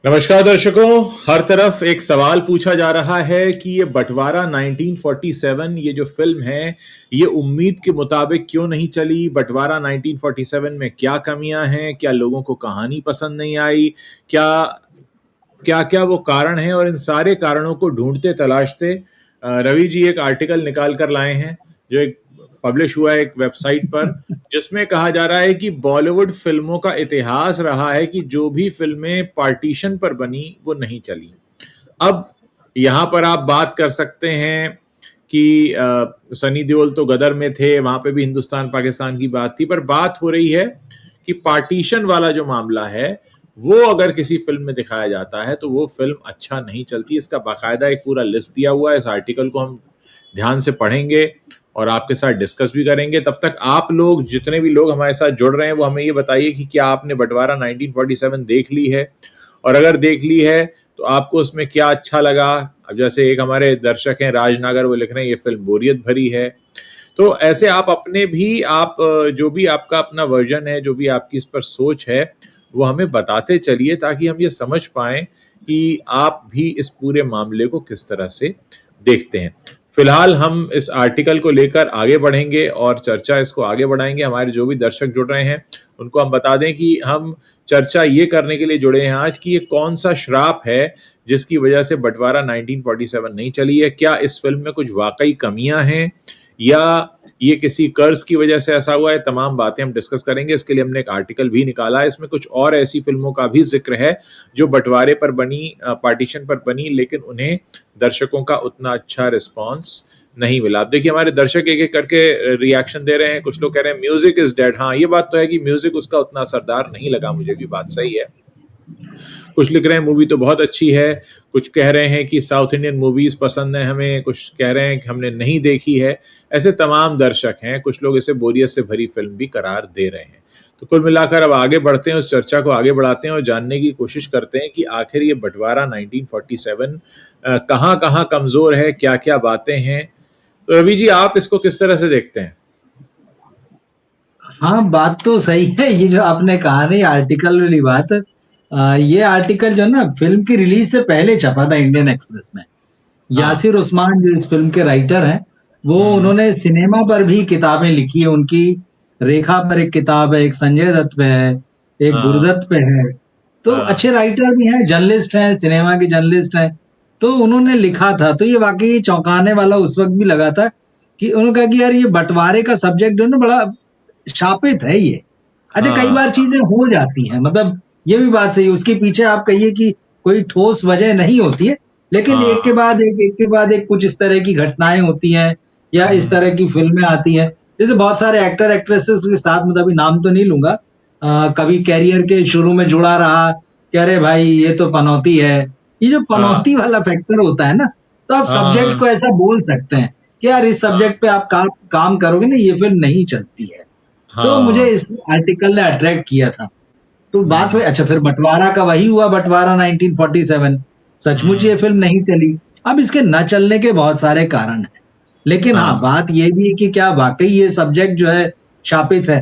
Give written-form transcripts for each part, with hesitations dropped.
नमस्कार दर्शकों। हर तरफ एक सवाल पूछा जा रहा है कि ये बंटवारा 1947 ये जो फिल्म है ये उम्मीद के मुताबिक क्यों नहीं चली। बंटवारा 1947 में क्या कमियां हैं, क्या लोगों को कहानी पसंद नहीं आई, क्या क्या क्या वो कारण है। और इन सारे कारणों को ढूंढते तलाशते रवि जी एक आर्टिकल निकाल कर लाए हैं जो एक पब्लिश हुआ है एक वेबसाइट पर, जिसमें कहा जा रहा है कि बॉलीवुड फिल्मों का इतिहास रहा है कि जो भी फिल्में पार्टीशन पर बनी वो नहीं चली। अब यहां पर आप बात कर सकते हैं कि सनी देओल तो गदर में थे, वहां पे भी हिंदुस्तान पाकिस्तान की बात थी, पर बात हो रही है कि पार्टीशन वाला जो मामला है वो अगर किसी फिल्म में दिखाया जाता है तो वो फिल्म अच्छा नहीं चलती। इसका बाकायदा एक पूरा लिस्ट दिया हुआ है। इस आर्टिकल को हम ध्यान से पढ़ेंगे और आपके साथ डिस्कस भी करेंगे। तब तक आप लोग, जितने भी लोग हमारे साथ जुड़ रहे हैं, वो हमें ये बताइए कि क्या आपने बंटवारा 1947 देख ली है, और अगर देख ली है तो आपको उसमें क्या अच्छा लगा। अब जैसे एक हमारे दर्शक हैं राजनगर, वो लिख रहे हैं ये फिल्म बोरियत भरी है। तो ऐसे आप अपने भी, आप जो भी आपका अपना वर्जन है, जो भी आपकी इस पर सोच है, वो हमें बताते चलिए ताकि हम ये समझ पाएं कि आप भी इस पूरे मामले को किस तरह से देखते हैं। फिलहाल हम इस आर्टिकल को लेकर आगे बढ़ेंगे और चर्चा इसको आगे बढ़ाएंगे। हमारे जो भी दर्शक जुड़ रहे हैं उनको हम बता दें कि हम चर्चा ये करने के लिए जुड़े हैं आज कि ये कौन सा श्राप है जिसकी वजह से बंटवारा 1947 नहीं चली है। क्या इस फिल्म में कुछ वाकई कमियां हैं या ये किसी कर्ज की वजह से ऐसा हुआ है। तमाम बातें हम डिस्कस करेंगे। इसके लिए हमने एक आर्टिकल भी निकाला है, इसमें कुछ और ऐसी फिल्मों का भी जिक्र है जो बंटवारे पर बनी, पार्टीशन पर बनी, लेकिन उन्हें दर्शकों का उतना अच्छा रिस्पांस नहीं मिला। आप देखिए हमारे दर्शक एक एक करके रिएक्शन दे रहे हैं। कुछ लोग कह रहे हैं म्यूजिक इज डेड। हाँ, ये बात तो है कि म्यूजिक उसका उतना असरदार नहीं लगा, मुझे भी बात सही है। कुछ लिख रहे हैं मूवी तो बहुत अच्छी है, कुछ कह रहे हैं कि साउथ इंडियन मूवीज पसंद है हमें, कुछ कह रहे हैं कि हमने नहीं देखी है। ऐसे तमाम दर्शक हैं। कुछ लोग इसे बोरियत से भरी फिल्म भी करार दे रहे हैं। तो कुल मिलाकर अब आगे बढ़ते हैं, उस चर्चा को आगे बढ़ाते हैं और जानने की कोशिश करते हैं कि आखिर ये बंटवारा 1947 कहाँ कहाँ कमजोर है, क्या क्या बातें हैं। तो रवि जी, आप इसको किस तरह से देखते हैं? हाँ, बात तो सही है। ये जो आपने कहा नहीं, आर्टिकल वाली बात, ये आर्टिकल जो ना फिल्म की रिलीज से पहले छपा था इंडियन एक्सप्रेस में। यासिर उस्मान जो इस फिल्म के राइटर हैं, वो उन्होंने सिनेमा पर भी किताबें लिखी है। उनकी रेखा पर एक किताब है, एक संजय दत्त पे है, एक गुरुदत्त पे है। तो अच्छे राइटर भी हैं, जर्नलिस्ट हैं, सिनेमा के जर्नलिस्ट हैं। तो उन्होंने लिखा था, तो ये वाकई चौंकाने वाला उस वक्त भी लगा था कि उन्होंने कहा कि यार ये बंटवारे का सब्जेक्ट जो है ना बड़ा शापित है ये। अच्छा, कई बार चीजें हो जाती हैं, मतलब ये भी बात सही है। उसके पीछे आप कहिए कि कोई ठोस वजह नहीं होती है, लेकिन एक के बाद एक कुछ इस तरह की घटनाएं होती हैं या इस तरह की फिल्में आती हैं। जैसे बहुत सारे एक्टर एक्ट्रेसेस के साथ, मतलब अभी नाम तो नहीं लूंगा, कभी कैरियर के शुरू में जुड़ा रहा कि अरे भाई ये तो पनौती है। ये जो पनौती वाला फैक्टर होता है ना, तो आप सब्जेक्ट को ऐसा बोल सकते हैं कि यार इस सब्जेक्ट पे आप काम करोगे ना, ये फिल्म नहीं चलती है। तो मुझे इस आर्टिकल ने अट्रैक्ट किया था। तो बात हुई, अच्छा फिर बंटवारा का वही हुआ, बंटवारा 1947 सचमुच ये फिल्म नहीं चली। अब इसके न चलने के बहुत सारे कारण हैं, लेकिन हाँ, बात ये भी है कि क्या वाकई ये सब्जेक्ट जो है शापित है।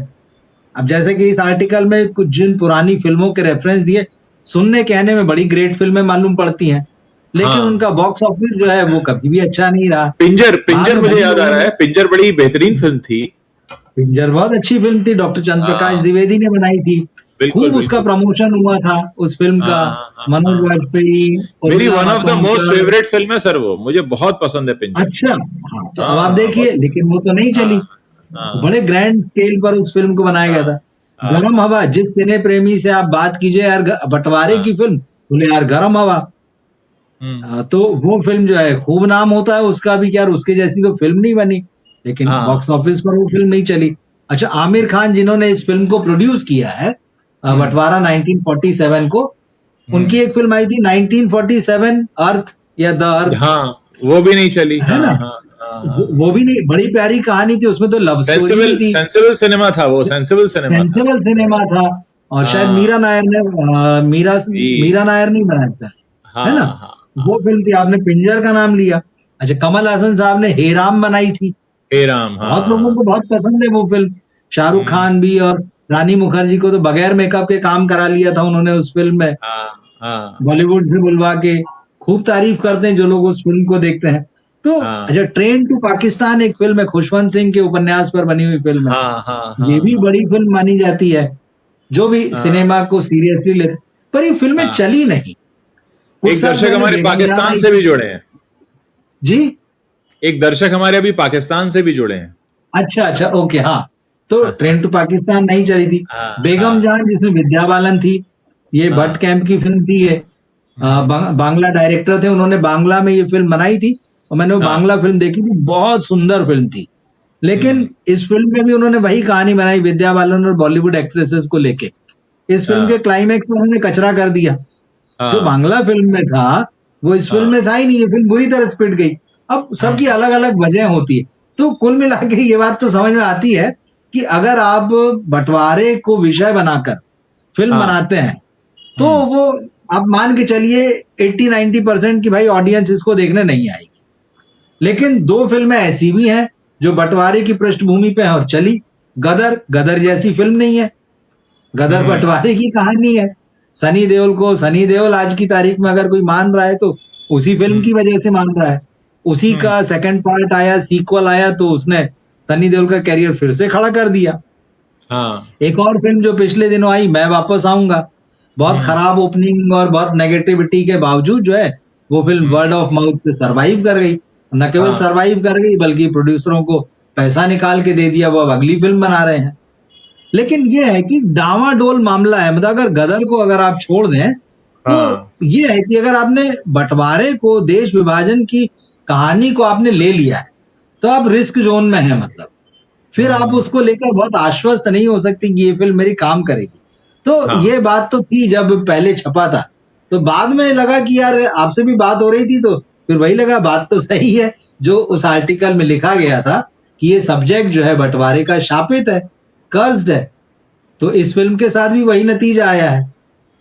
अब जैसे कि इस आर्टिकल में कुछ जिन पुरानी फिल्मों के रेफरेंस दिए, सुनने कहने में बड़ी ग्रेट फिल्में मालूम पड़ती हैं, लेकिन उनका बॉक्स ऑफिस जो है वो कभी भी अच्छा नहीं रहा। पिंजर मुझे याद आ रहा है, पिंजर बड़ी बेहतरीन फिल्म थी। पिंजर बहुत अच्छी फिल्म थी, डॉक्टर चंद्र प्रकाश द्विवेदी ने बनाई थी। खूब उसका प्रमोशन हुआ था उस फिल्म का। मनोज वाजपेयी, मेरी one of the most favourite film है सर, वो मुझे बहुत पसंद है पिंजर। अच्छा, हाँ, तो अब आप देखिए, लेकिन वो तो नहीं चली। बड़े ग्रैंड स्केल पर उस फिल्म को बनाया गया था। गरम हवा, जिस सिने प्रेमी से आप बात कीजिए यार बंटवारे की फिल्म, बोले यार गरम हवा। तो वो फिल्म जो है खूब नाम होता है उसका भी, क्या उसके जैसी तो फिल्म नहीं बनी, लेकिन बॉक्स ऑफिस पर वो फिल्म नहीं चली। अच्छा, आमिर खान जिन्होंने इस फिल्म को प्रोड्यूस किया है, बंटवारा 1947 को, उनकी एक फिल्म आई थी 1947 अर्थ या द अर्थ। हाँ, वो भी नहीं चली, है ना। वो भी नहीं, बड़ी प्यारी कहानी थी उसमें, तो लव स्टोरी थी। सेंसिबल सिनेमा था वो, सेंसिबल सिनेमा था। और शायद मीरा नायर ने मीरा नायर नहीं बनाया था, है ना। वो फिल्म थी। आपने पिंजर का नाम लिया। अच्छा, कमल हासन साहब ने हेराम बनाई थी। हेराम, बहुत लोगों को बहुत पसंद है वो फिल्म। शाहरुख खान भी और रानी मुखर्जी को तो बगैर मेकअप के काम करा लिया था उन्होंने उस फिल्म में। हाँ बॉलीवुड से बुलवा के खूब तारीफ करते हैं जो लोग उस फिल्म को देखते हैं। तो हाँ अच्छा, ट्रेन टू पाकिस्तान एक फिल्म है, खुशवंत सिंह के उपन्यास पर बनी हुई फिल्म है। हाँ हाँ ये हाँ भी हाँ बड़ी फिल्म मानी जाती है, जो भी हाँ सिनेमा को सीरियसली लेते, पर ये फिल्में हाँ। चली नहीं। कुछ एक साल दर्शक पहले हमारे बेगम जान पाकिस्तान आई से थी। भी जुड़े हैं। जी, एक दर्शक हमारे अभी पाकिस्तान से भी जुड़े हैं। अच्छा अच्छा, ओके, हाँ। तो ट्रेन टू पाकिस्तान नहीं चली थी। हाँ बेगम हाँ जान जिसमें विद्या बालन थी, ये भट्ट हाँ। कैंप की फिल्म थी ये। बांग्ला डायरेक्टर थे, उन्होंने बांग्ला में ये फिल्म बनाई थी और मैंने वो हाँ बांग्ला फिल्म देखी थी, बहुत सुंदर फिल्म थी। लेकिन हम्म, इस फिल्म में भी उन्होंने वही कहानी बनाई विद्या बालन और बॉलीवुड एक्ट्रेसेस को लेके। इस फिल्म के हाँ क्लाइमैक्स में उन्होंने कचरा कर दिया। जो हाँ बांग्ला फिल्म में था वो इस फिल्म हाँ में था ही नहीं, ये फिल्म बुरी तरह से पिट गई। अब सबकी हम्म, अलग अलग वजह होती है। तो कुल मिला के ये बात तो समझ में आती है कि अगर आप बंटवारे को विषय बनाकर फिल्म हाँ बनाते हैं, तो हम्म, वो आप मान के चलिए 80-90% की भाई ऑडियंस इसको देखने नहीं आएगी। लेकिन दो फिल्में ऐसी भी हैं जो बंटवारे की पृष्ठभूमि पे है और चली। गदर, गदर जैसी फिल्म नहीं है, गदर हम्म, बंटवारे की कहानी है। सनी देओल आज की तारीख में अगर कोई मान रहा है तो उसी फिल्म हम्म, की वजह से मान रहा है। उसी हम्म, का सेकंड पार्ट आया, सीक्वल आया, तो उसने सनी देओल का कैरियर फिर से खड़ा कर दिया। हाँ एक और फिल्म जो पिछले दिनों आई, मैं वापस आऊंगा, बहुत हम्म, खराब ओपनिंग और बहुत नेगेटिविटी के बावजूद जो है वो film hmm, word of mouth पे सरवाइव कर गई। न केवल हाँ सरवाइव कर गई बल्कि प्रोड्यूसरों को पैसा निकाल के दे दिया, वो अब अगली फिल्म बना रहे हैं। लेकिन ये है कि डावाडोल मामला है, मतलब अगर गदर को अगर आप छोड़ दें, तो हाँ ये है कि अगर आपने बंटवारे को, देश विभाजन की कहानी को आपने ले लिया है, तो आप रिस्क जोन में हैं। मतलब फिर आप हम्म, उसको लेकर बहुत आश्वस्त नहीं हो सकते कि ये फिल्म मेरी काम करेगी। तो हाँ ये बात तो थी जब पहले छपा था। तो बाद में लगा कि यार आपसे भी बात हो रही थी, तो फिर वही लगा बात तो सही है जो उस आर्टिकल में लिखा गया था कि ये सब्जेक्ट जो है बंटवारे का शापित है, कर्स्ड है। तो इस फिल्म के साथ भी वही नतीजा आया है।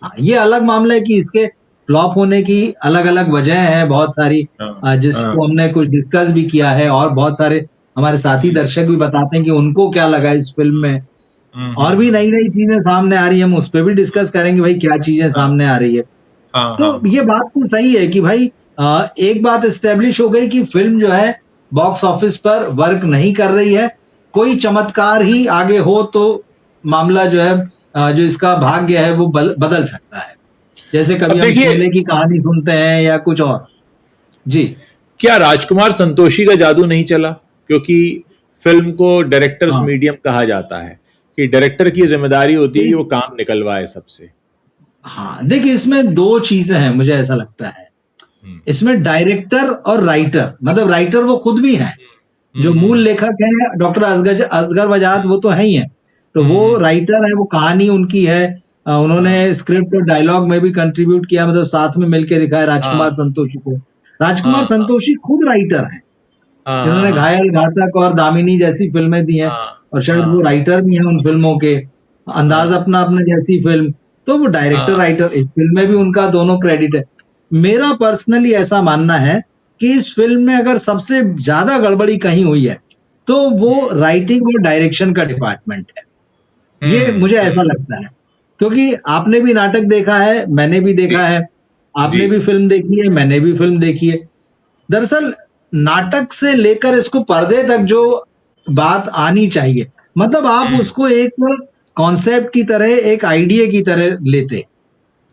हाँ, ये अलग मामला है कि इसके फ्लॉप होने की अलग अलग वजह है बहुत सारी, हाँ हाँ जिसको हमने कुछ डिस्कस भी किया है, और बहुत सारे हमारे साथी दर्शक भी बताते हैं कि उनको क्या लगा इस फिल्म में। और भी हम्म, नई नई चीजें सामने आ रही है, हम उस पर भी डिस्कस करेंगे भाई क्या चीजें हाँ सामने आ रही है। हाँ तो हाँ ये बात तो सही है कि भाई एक बात एस्टेब्लिश हो गई कि फिल्म जो है बॉक्स ऑफिस पर वर्क नहीं कर रही है। कोई चमत्कार ही आगे हो तो मामला जो है, जो इसका भाग्य है वो बदल सकता है। जैसे अब कभी हम देखिए, शोले की कहानी सुनते हैं या कुछ और। जी, क्या राजकुमार संतोषी का जादू नहीं चला? क्योंकि फिल्म को डायरेक्टर्स हाँ, मीडियम कहा जाता है कि डायरेक्टर की जिम्मेदारी होती है कि वो देख काम निकलवाए सबसे। हाँ, देखिए इसमें दो चीजें हैं, मुझे ऐसा लगता है। हम्म, इसमें डायरेक्टर और राइटर, मतलब राइटर वो खुद भी हैं, जो मूल हम्म, लेखक हैं डॉक्टर असगर असगर वजाहत, वो तो है ही है। तो वो हम्म, राइटर है, वो कहानी उनकी है। हाँ उन्होंने स्क्रिप्ट और डायलॉग में भी कंट्रीब्यूट किया, मतलब साथ में मिलकर लिखा है हाँ राजकुमार संतोषी को। राजकुमार हाँ हाँ संतोषी खुद राइटर हैं, हाँ हाँ जिन्होंने हाँ घायल, घातक और दामिनी जैसी फिल्में दी हैं, हाँ और शायद वो हाँ राइटर भी हैं उन फिल्मों के। अंदाज हाँ अपना अपना जैसी फिल्म, तो वो डायरेक्टर हाँ राइटर, इस फिल्म में भी उनका दोनों क्रेडिट है। मेरा पर्सनली ऐसा मानना है कि इस फिल्म में अगर सबसे ज्यादा गड़बड़ी कहीं हुई है तो वो राइटिंग और डायरेक्शन का डिपार्टमेंट है। ये मुझे ऐसा हम्म, लगता है, क्योंकि आपने भी नाटक देखा है, मैंने भी जी देखा है। जी आपने भी फिल्म देखी है, मैंने भी फिल्म देखी है। दरअसल नाटक से लेकर इसको पर्दे तक जो बात आनी चाहिए, मतलब आप हम्म, उसको एक कॉन्सेप्ट की तरह, एक आइडिया की तरह लेते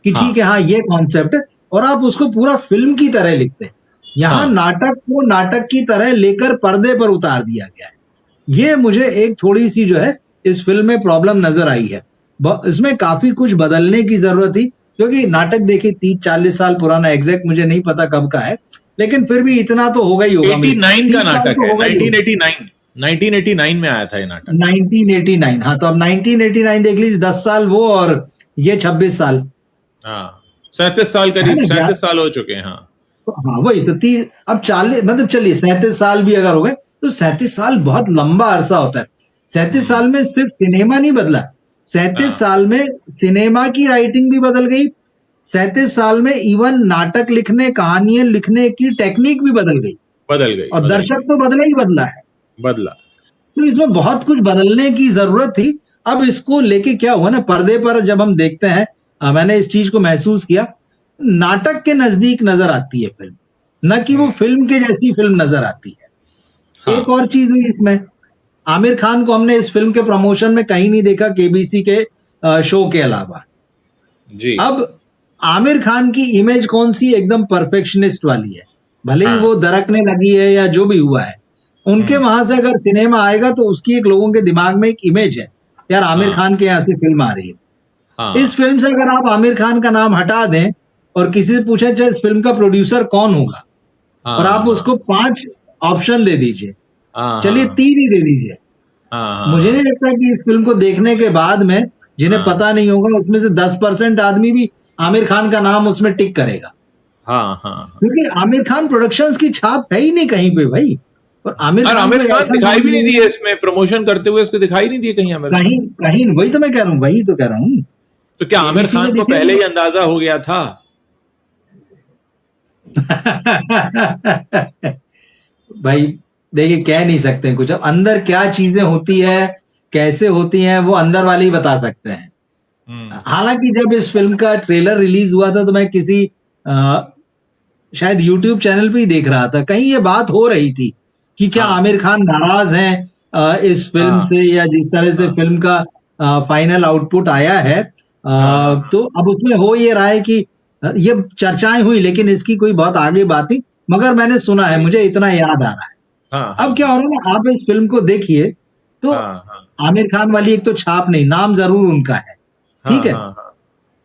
कि हाँ ठीक है, हाँ ये कॉन्सेप्ट है, और आप उसको पूरा फिल्म की तरह लिखते। यहाँ हाँ नाटक को नाटक की तरह लेकर पर्दे पर उतार दिया गया है। ये मुझे एक थोड़ी सी जो है इस फिल्म में प्रॉब्लम नजर आई है। इसमें काफी कुछ बदलने की जरूरत थी, क्योंकि नाटक देखिए 30-40 साल पुराना, एग्जैक्ट मुझे नहीं पता कब का है, लेकिन फिर भी इतना तो होगा ही होगा, मुझे 89 का 30 साल नाटक तो है। होगा ही होगा। 1989 1989 में आया था ये नाटक। 1989, हाँ, तो अब 1989 देख लीजिए, 10 साल वो और ये 26 साल, हाँ 37 साल, है करीब ना। 37 साल हो चुके हैं। हाँ तो हाँ वही तो 30, अब 40, मतलब चलिए 37 साल भी अगर हो गए, तो 37 साल बहुत लंबा अरसा होता है। 37 साल हम्म, में सिर्फ सिनेमा नहीं बदला, सैंतीस हाँ साल में सिनेमा की राइटिंग भी बदल गई। 37 साल में इवन नाटक लिखने, कहानियां लिखने की टेक्निक भी बदल गई, बदल गई और बदल दर्शक गई, तो बदला ही बदला है। बदला। तो इसमें बहुत कुछ बदलने की जरूरत थी। अब इसको लेके क्या हुआ ना, पर्दे पर जब हम देखते हैं, मैंने इस चीज को महसूस किया नाटक के नजदीक नजर आती है फिल्म, न कि वो फिल्म के जैसी फिल्म नजर आती है। हाँ एक और चीज हुई इसमें, आमिर खान को हमने इस फिल्म के प्रमोशन में कहीं नहीं देखा केबीसी के शो के अलावा। जी अब आमिर खान की इमेज कौन सी, एकदम परफेक्शनिस्ट वाली है, भले ही हाँ वो दरकने लगी है या जो भी हुआ है, उनके वहां से अगर सिनेमा आएगा तो उसकी एक लोगों के दिमाग में एक इमेज है, यार आमिर हाँ खान के यहाँ से फिल्म आ रही है। हाँ इस फिल्म से अगर आप आमिर खान का नाम हटा दें और किसी से पूछें चल इस फिल्म का प्रोड्यूसर कौन होगा, और आप हाँ उसको 5 ऑप्शन दे दीजिए, हाँ चलिए हाँ 3 ही दे दीजिए, हाँ मुझे नहीं लगता कि इस फिल्म को देखने के बाद में जिन्हें हाँ पता नहीं होगा उसमें से 10% आदमी भी आमिर खान का नाम उसमें टिक करेगा, हाँ हाँ। क्योंकि आमिर खान प्रोडक्शंस की छाप है ही नहीं कहीं पे भाई। और आमिर और खान आमिर को खान ऐसा दिखाई नाम भी नहीं मिलेगा, दिए इसमें, प्रमोशन करते हुए इसको दिखाई नहीं दिए कहीं आमिर खान। कहीं कहीं, वही तो मैं कह रहा हूँ, वही तो कह रहा हूँ, तो क्या आमिर केबीसी खान में को पहले दिखेंगे। ही अंदाजा हो गया था? भाई देखिए, कह नहीं सकते कुछ, अब अंदर क्या चीजें होती है, कैसे होती हैं, वो अंदर वाले ही बता सकते हैं। हम्म हालांकि जब इस फिल्म का ट्रेलर रिलीज हुआ था तो मैं किसी शायद यूट्यूब चैनल पे ही देख रहा था, कहीं ये बात हो रही थी कि क्या हाँ आमिर खान नाराज हैं इस फिल्म हाँ से, या जिस तरह से हाँ फिल्म का फाइनल आउटपुट आया है। हाँ हाँ तो अब उसमें हो ये रहा है कि ये चर्चाएं हुई, लेकिन इसकी कोई बहुत आगे बात नहीं, मगर मैंने सुना है, जी मुझे इतना याद आ रहा है। हाँ हाँ अब क्या हो रहा है ना, आप इस फिल्म को देखिए तो हाँ हाँ आमिर खान वाली एक तो छाप नहीं, नाम जरूर उनका है, हाँ ठीक है। हाँ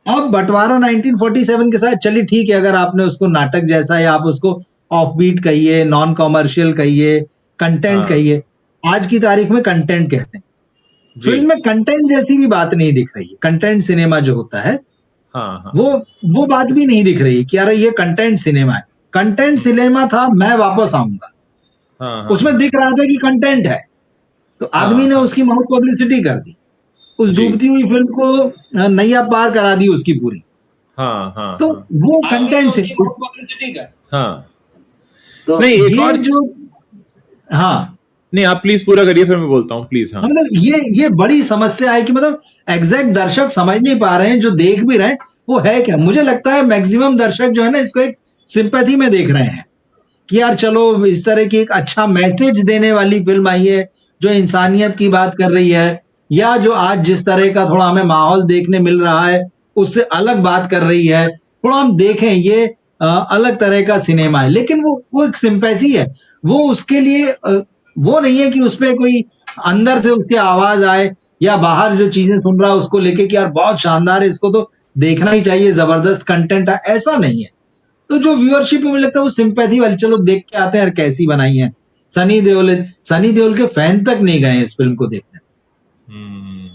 हाँ अब बंटवारा 1947 के साथ चलिए ठीक है, अगर आपने उसको नाटक जैसा, या आप उसको ऑफ बीट कहिए, नॉन कॉमर्शियल कहिए, कंटेंट हाँ कहिए, आज की तारीख में कंटेंट कहते हैं। जी फिल्म में कंटेंट जैसी भी बात नहीं दिख रही है, कंटेंट सिनेमा जो होता है हाँ हाँ वो वो बात भी नहीं दिख रही है कि यार ये कंटेंट सिनेमा है। कंटेंट हम्म, सिनेमा था मैं वापस आऊंगा, हाँ हाँ उसमें दिख रहा था कि कंटेंट है, तो आदमी हाँ ने हाँ उसकी माउथ पब्लिसिटी कर दी, उस जी डूबती हुई फिल्म को नैया पार करा दी उसकी पूरी। हाँ हाँ तो हाँ वो कंटेंट से पब्लिसिटी कर, हाँ। तो नहीं एक ये और जो, हाँ, नहीं आप प्लीज पूरा करिए फिर मैं बोलता हूँ प्लीज। हाँ मतलब ये बड़ी समस्या है कि मतलब एग्जैक्ट दर्शक समझ नहीं पा रहे हैं, जो देख भी रहे हैं वो है क्या। मुझे लगता है मैक्सिमम दर्शक जो है ना, इसको एक सिंपैथी में देख रहे हैं कि यार चलो इस तरह की एक अच्छा मैसेज देने वाली फिल्म आई है जो इंसानियत की बात कर रही है, या जो आज जिस तरह का थोड़ा हमें माहौल देखने मिल रहा है उससे अलग बात कर रही है, थोड़ा हम देखें, ये अलग तरह का सिनेमा है। लेकिन वो एक सिंपैथी है, वो उसके लिए वो नहीं है कि उसमें कोई अंदर से उसकी आवाज आए, या बाहर जो चीजें सुन रहा है उसको लेके कि यार बहुत शानदार है, इसको तो देखना ही चाहिए, जबरदस्त कंटेंट है, ऐसा नहीं है। तो जो व्यूअरशिप है मुझे लगता है वो सिंपैथी वाली, चलो देख के आते हैं यार कैसी बनाई है। सनी देओल के फैन तक नहीं गए इस फिल्म को देखने। हम्म,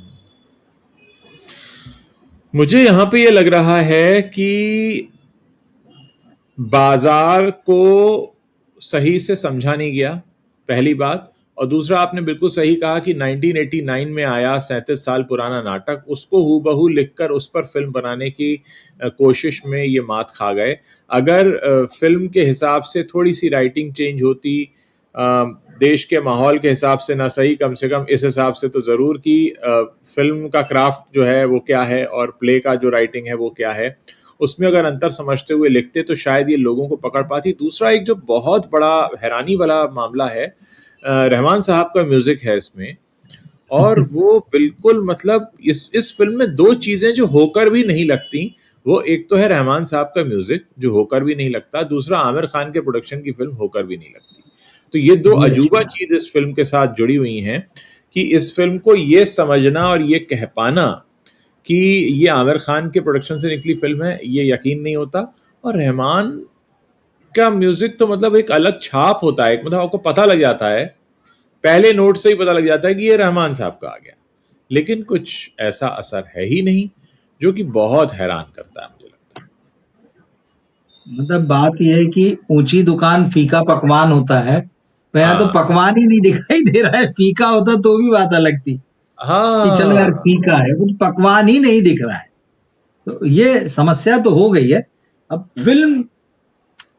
मुझे यहां पे ये लग रहा है कि बाजार को सही से समझा नहीं गया, पहली बात। और दूसरा आपने बिल्कुल सही कहा कि 1989 में आया 37 साल पुराना नाटक, उसको हूबहू लिखकर उस पर फिल्म बनाने की कोशिश में ये मात खा गए। अगर फिल्म के हिसाब से थोड़ी सी राइटिंग चेंज होती, देश के माहौल के हिसाब से ना सही, कम से कम इस हिसाब से तो ज़रूर कि फिल्म का क्राफ्ट जो है वो क्या है और प्ले का जो राइटिंग है वो क्या है, उसमें अगर अंतर समझते हुए लिखते तो शायद ये लोगों को पकड़ पाती। दूसरा एक जो बहुत बड़ा हैरानी वाला मामला है, रहमान साहब का म्यूजिक है इसमें, और वो बिल्कुल मतलब इस फिल्म में दो चीजें जो होकर भी नहीं लगती, वो एक तो है रहमान साहब का म्यूजिक जो होकर भी नहीं लगता, दूसरा आमिर खान के प्रोडक्शन की फिल्म होकर भी नहीं लगती। तो ये दो ये अजूबा अच्छा, चीज इस फिल्म के साथ जुड़ी हुई हैं कि इस फिल्म को ये समझना और ये कह पाना कि ये आमिर खान के प्रोडक्शन से निकली फिल्म है, ये यकीन नहीं होता। और रहमान का म्यूजिक तो मतलब एक अलग छाप होता है, मतलब आपको पता लग जाता है, पहले नोट से ही पता लग जाता है कि ये रहमान साहब का आ गया, लेकिन कुछ ऐसा असर है ही नहीं, जो कि बहुत हैरान करता है मुझे लगता मतलब बात यह है कि ऊंची दुकान फीका पकवान होता है, तो है। यहाँ तो हाँ पकवान ही नहीं दिखाई दे रहा है, फीका होता तो भी बात अलग थी कि चलो यार हाँ फीका है, वो तो पकवान ही नहीं दिख रहा है। तो ये समस्या तो हो गई है। अब फिल्म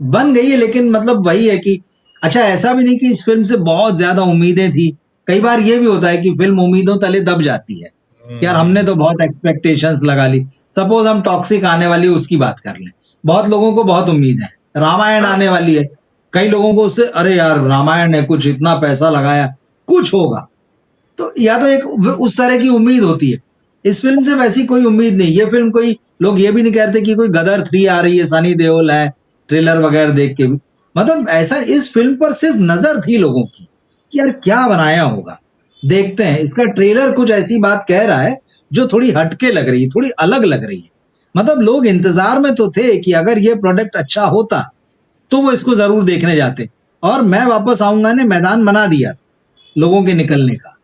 बन गई है, लेकिन मतलब वही है कि अच्छा, ऐसा भी नहीं कि इस फिल्म से बहुत ज्यादा उम्मीदें थी, कई बार ये भी होता है कि फिल्म उम्मीदों तले दब जाती है। कि यार हमने तो बहुत एक्सपेक्टेशंस लगा ली। सपोज हम टॉक्सिक आने वाली उसकी बात कर लें, बहुत लोगों को बहुत उम्मीद है, रामायण हाँ। आने वाली है, कई लोगों को उससे अरे यार रामायण है, कुछ इतना पैसा लगाया, कुछ होगा। तो या तो एक उस तरह की उम्मीद होती है। इस फिल्म से वैसी कोई उम्मीद नहीं। ये फिल्म कोई लोग ये भी नहीं कहते कि कोई गदर 3 आ रही है, सनी देओल है, ट्रेलर वगैरह देख के भी। मतलब ऐसा इस फिल्म पर सिर्फ नजर थी लोगों की कि यार क्या बनाया होगा, देखते हैं। इसका ट्रेलर कुछ ऐसी बात कह रहा है जो थोड़ी हटके लग रही है, थोड़ी अलग लग रही है। मतलब लोग इंतजार में तो थे कि अगर ये प्रोडक्ट अच्छा होता तो वो इसको जरूर देखने जाते। और मैं वापस आऊंगा ने मैदान बना दिया लोगों के निकलने का।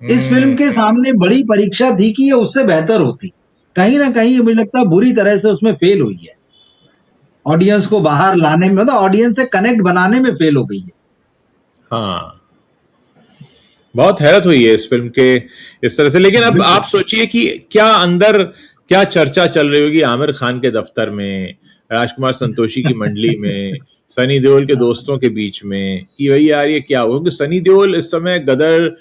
इस फिल्म के सामने बड़ी परीक्षा थी कि ये उससे बेहतर होती। कहीं ना कहीं मुझे लगता है बुरी तरह से उसमें फेल हुई है। ऑडियंस को बाहर लाने में, मतलब ऑडियंस से कनेक्ट बनाने में फेल हो गई है। हाँ, बहुत हैरत हुई है इस फिल्म के इस तरह से। लेकिन अब आप बिल्कुल। सोचिए कि क्या अंदर क्या चर्चा चल रही होगी आमिर खान के दफ्तर में, राजकुमार संतोषी की मंडली में, सनी देओल के दोस्तों के बीच में, कि भाई यार ये क्या हुआ। क्योंकि सनी देओल इस समय गदर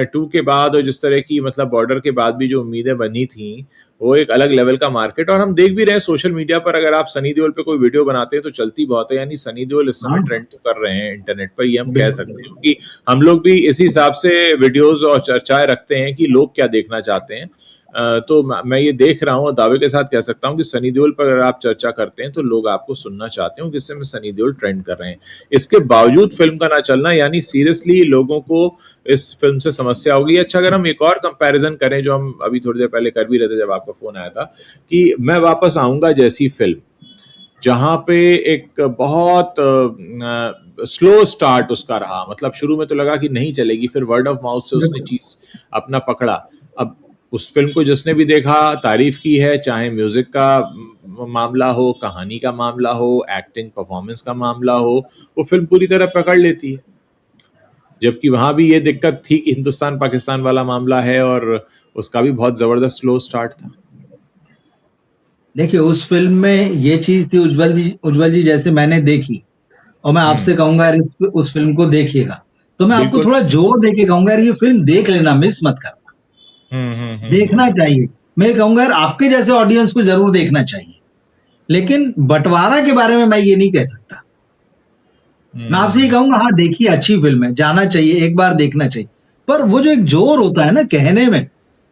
2 के बाद और जिस तरह की मतलब बॉर्डर के बाद भी जो उम्मीदें बनी थी, वो एक अलग लेवल का मार्केट। और हम देख भी रहे हैं सोशल मीडिया पर, अगर आप सनी देओल पे कोई वीडियो बनाते हैं तो चलती बहुत है। यानी सनी देओल इस समय हाँ, ट्रेंड तो कर रहे हैं इंटरनेट पर, ये हम कह बिल्कुल सकते हैं। क्योंकि हम लोग भी इसी हिसाब से वीडियोस और चर्चाएं रखते हैं कि लोग क्या देखना चाहते हैं। तो मैं ये देख रहा हूँ और दावे के साथ कह सकता हूँ कि सनी देओल पर अगर आप चर्चा करते हैं तो लोग आपको सुनना चाहते हैं, जिससे में सनी देओल ट्रेंड कर रहे हैं। इसके बावजूद फिल्म का ना चलना, यानी सीरियसली लोगों को इस फिल्म से समस्या होगी। अच्छा, अगर हम एक और कंपैरिजन करें जो हम अभी थोड़ी देर पहले कर भी रहे थे जब आपका फोन आया था, कि मैं वापस आऊंगा जैसी फिल्म, जहां पे एक बहुत स्लो स्टार्ट उसका रहा। मतलब शुरू में तो लगा कि नहीं चलेगी, फिर वर्ड ऑफ माउथ से उसने बिल्कुल। चीज अपना पकड़ा। अब उस फिल्म को जिसने भी देखा तारीफ की है, चाहे म्यूजिक का मामला हो, कहानी का मामला हो, एक्टिंग परफॉर्मेंस का मामला हो, वो फिल्म पूरी तरह पकड़ लेती है। जबकि वहां भी ये दिक्कत थी कि हिंदुस्तान पाकिस्तान वाला मामला है और उसका भी बहुत जबरदस्त स्लो स्टार्ट था। देखिए उस फिल्म में ये चीज थी, उज्जवल जी जैसे मैंने देखी, और मैं हम्म, आपसे कहूंगा यार उस फिल्म को देखिएगा, तो मैं आपको बिल्कुल। थोड़ा जोर देके कहूंगा यार ये फिल्म देख लेना, मिस मत करना, देखना हम्म। चाहिए। मैं कहूंगा यार आपके जैसे ऑडियंस को जरूर देखना चाहिए। लेकिन बंटवारा के बारे में मैं ये नहीं कह सकता। मैं आपसे ये हम्म। कहूंगा हाँ देखिए अच्छी फिल्म है, जाना चाहिए, एक बार देखना चाहिए। पर वो जो एक जोर होता है ना कहने में,